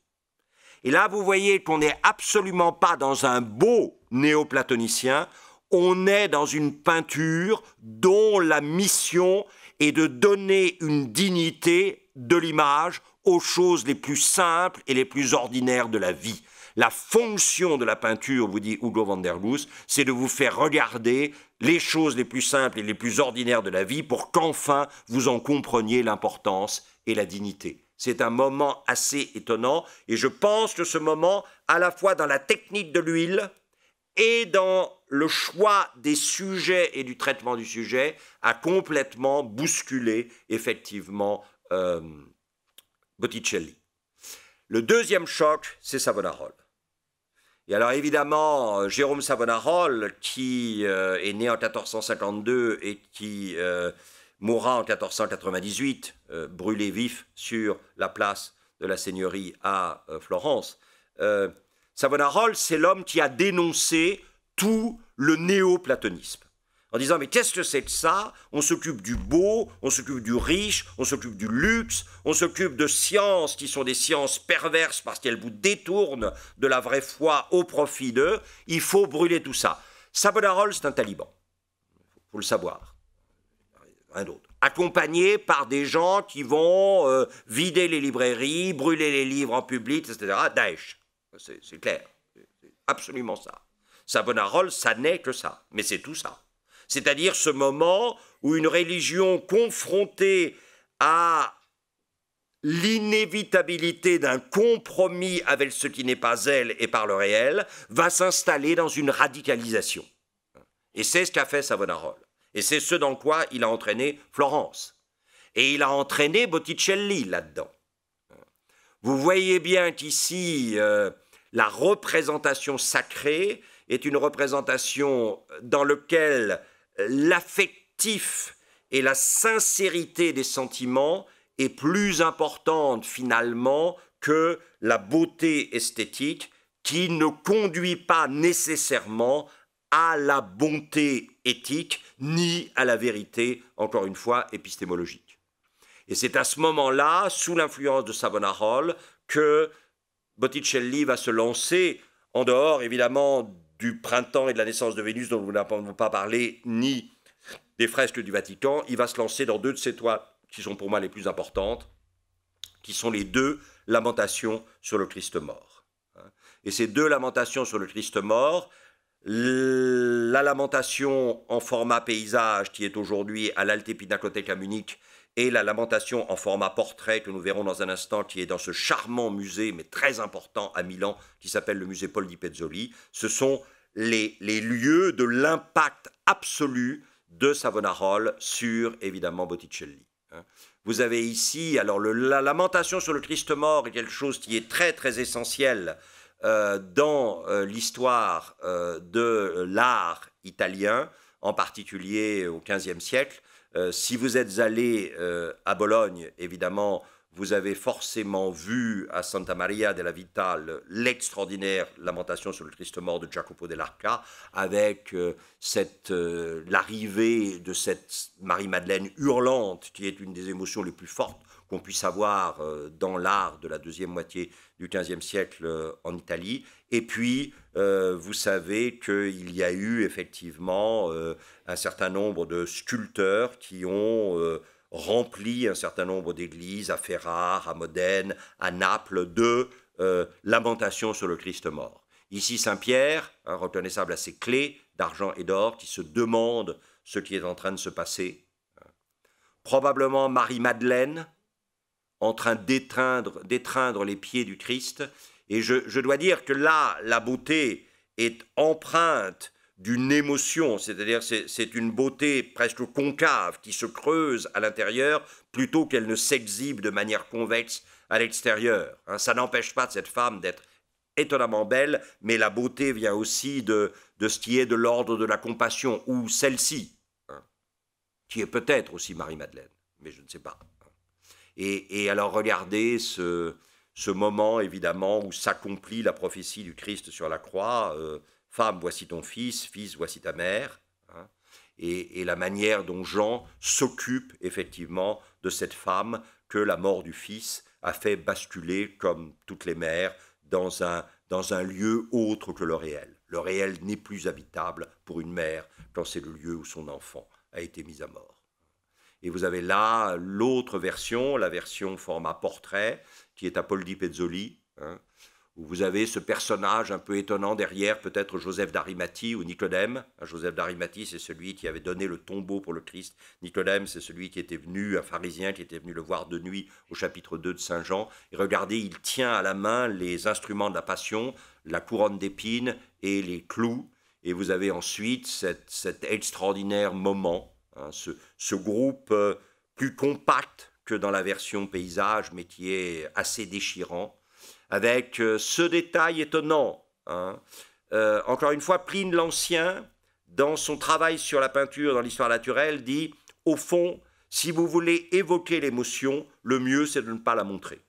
Et là, vous voyez qu'on n'est absolument pas dans un beau néoplatonicien, on est dans une peinture dont la mission est de donner une dignité de l'image aux choses les plus simples et les plus ordinaires de la vie. La fonction de la peinture, vous dit Hugo van der Goes, c'est de vous faire regarder les choses les plus simples et les plus ordinaires de la vie pour qu'enfin vous en compreniez l'importance et la dignité. C'est un moment assez étonnant et je pense que ce moment, à la fois dans la technique de l'huile et dans le choix des sujets et du traitement du sujet, a complètement bousculé effectivement Botticelli. Le deuxième choc, c'est Savonarole. Et alors évidemment, Jérôme Savonarole, qui est né en 1452 et qui mourra en 1498, brûlé vif sur la place de la Seigneurie à Florence, Savonarole, c'est l'homme qui a dénoncé tout le néoplatonisme. En disant, mais qu'est-ce que c'est que ça? On s'occupe du beau, on s'occupe du riche, on s'occupe du luxe, on s'occupe de sciences qui sont des sciences perverses parce qu'elles vous détournent de la vraie foi au profit d'eux. Il faut brûler tout ça. Savonarole, c'est un taliban. Il faut le savoir. Rien d'autre. Accompagné par des gens qui vont vider les librairies, brûler les livres en public, etc. Daesh. C'est clair. C'est absolument ça. Savonarole, ça n'est que ça. Mais c'est tout ça. C'est-à-dire ce moment où une religion confrontée à l'inévitabilité d'un compromis avec ce qui n'est pas elle et par le réel va s'installer dans une radicalisation. Et c'est ce qu'a fait Savonarole. Et c'est ce dans quoi il a entraîné Florence. Et il a entraîné Botticelli là-dedans. Vous voyez bien qu'ici, la représentation sacrée est une représentation dans laquelle l'affectif et la sincérité des sentiments est plus importante finalement que la beauté esthétique qui ne conduit pas nécessairement à la bonté éthique ni à la vérité, encore une fois, épistémologique. Et c'est à ce moment-là, sous l'influence de Savonarole, que Botticelli va se lancer, en dehors évidemment du printemps et de la naissance de Vénus dont nous n'avons pas parlé, ni des fresques du Vatican, il va se lancer dans deux de ces toiles qui sont pour moi les plus importantes, qui sont les deux lamentations sur le Christ mort. Et ces deux lamentations sur le Christ mort, La lamentation en format paysage qui est aujourd'hui à l'Alte Pinacoteca Munich et la lamentation en format portrait que nous verrons dans un instant qui est dans ce charmant musée mais très important à Milan qui s'appelle le musée Paul di Pezzoli. Ce sont les lieux de l'impact absolu de Savonarola sur évidemment Botticelli. Vous avez ici, alors la lamentation sur le Christ mort est quelque chose qui est très très essentiel dans l'histoire de l'art italien, en particulier au XVe siècle. Si vous êtes allé à Bologne, évidemment, vous avez forcément vu à Santa Maria della Vita l'extraordinaire lamentation sur le Christ mort de Jacopo dell'Arca, avec l'arrivée de cette Marie-Madeleine hurlante, qui est une des émotions les plus fortes qu'on puisse avoir dans l'art de la deuxième moitié du XVe siècle en Italie. Et puis, vous savez qu'il y a eu effectivement un certain nombre de sculpteurs qui ont rempli un certain nombre d'églises à Ferrare, à Modène, à Naples, de lamentations sur le Christ mort. Ici, Saint-Pierre, reconnaissable à ses clés d'argent et d'or, qui se demande ce qui est en train de se passer. Probablement Marie-Madeleine, en train d'étreindre les pieds du Christ. Et je dois dire que là, la beauté est empreinte d'une émotion, c'est-à-dire c'est une beauté presque concave qui se creuse à l'intérieur plutôt qu'elle ne s'exhibe de manière convexe à l'extérieur. Ça n'empêche pas de cette femme d'être étonnamment belle, mais la beauté vient aussi de ce qui est de l'ordre de la compassion, ou celle-ci, qui est peut-être aussi Marie-Madeleine, mais je ne sais pas. Et alors regardez ce moment, évidemment, où s'accomplit la prophétie du Christ sur la croix. Femme, voici ton fils, fils, voici ta mère. Et la manière dont Jean s'occupe effectivement de cette femme que la mort du fils a fait basculer, comme toutes les mères, dans un lieu autre que le réel. Le réel n'est plus habitable pour une mère quand c'est le lieu où son enfant a été mis à mort. Et vous avez là l'autre version, la version format portrait, qui est à Paul di Pezzoli, où vous avez ce personnage un peu étonnant derrière, peut-être Joseph d'Arimathie ou Nicodème. Joseph d'Arimathie, c'est celui qui avait donné le tombeau pour le Christ. Nicodème, c'est celui qui était venu, un pharisien qui était venu le voir de nuit au chapitre 2 de Saint Jean. Et regardez, il tient à la main les instruments de la Passion, la couronne d'épines et les clous. Et vous avez ensuite cet extraordinaire moment, ce groupe plus compact que dans la version paysage, mais qui est assez déchirant, avec ce détail étonnant. Encore une fois, Pline l'Ancien, dans son travail sur la peinture dans l'histoire naturelle, dit « Au fond, si vous voulez évoquer l'émotion, le mieux c'est de ne pas la montrer.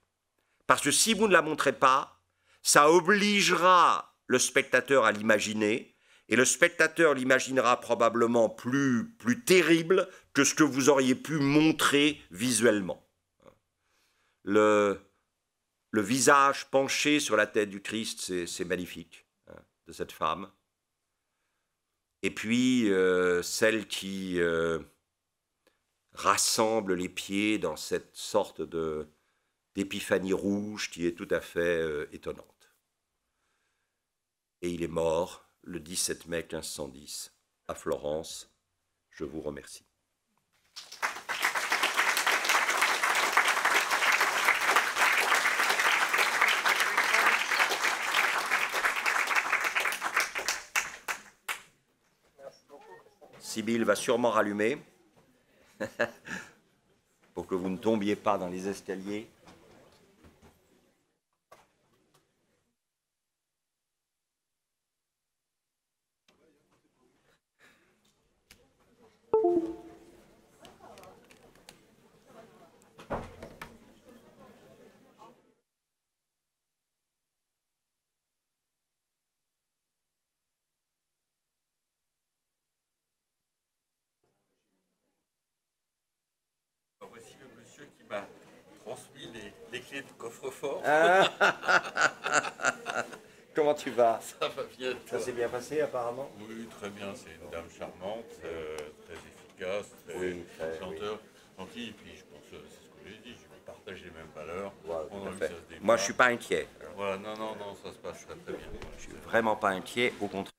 Parce que si vous ne la montrez pas, ça obligera le spectateur à l'imaginer, et le spectateur l'imaginera probablement plus terrible que ce que vous auriez pu montrer visuellement. » Le visage penché sur la tête du Christ, c'est magnifique, de cette femme. Et puis, celle qui rassemble les pieds dans cette sorte d'épiphanie rouge qui est tout à fait étonnante. Et il est mort le 17 mai 1510 à Florence. Je vous remercie. Sibylle va sûrement rallumer pour que vous ne tombiez pas dans les escaliers. Voici le monsieur qui m'a transmis les clés de coffre-fort. Comment tu vas? Ça va bien. Ça s'est bien passé apparemment? Oui, très bien. C'est une dame charmante, très efficace, très chanteur, gentille. Et puis je pense, c'est ce que j'ai dit, je partage les mêmes valeurs. Voilà, On a vu tout à ça fait. se démarre. Moi, je suis pas inquiet. Voilà, non, ça se passe très bien. Je suis vraiment pas inquiet, au contraire.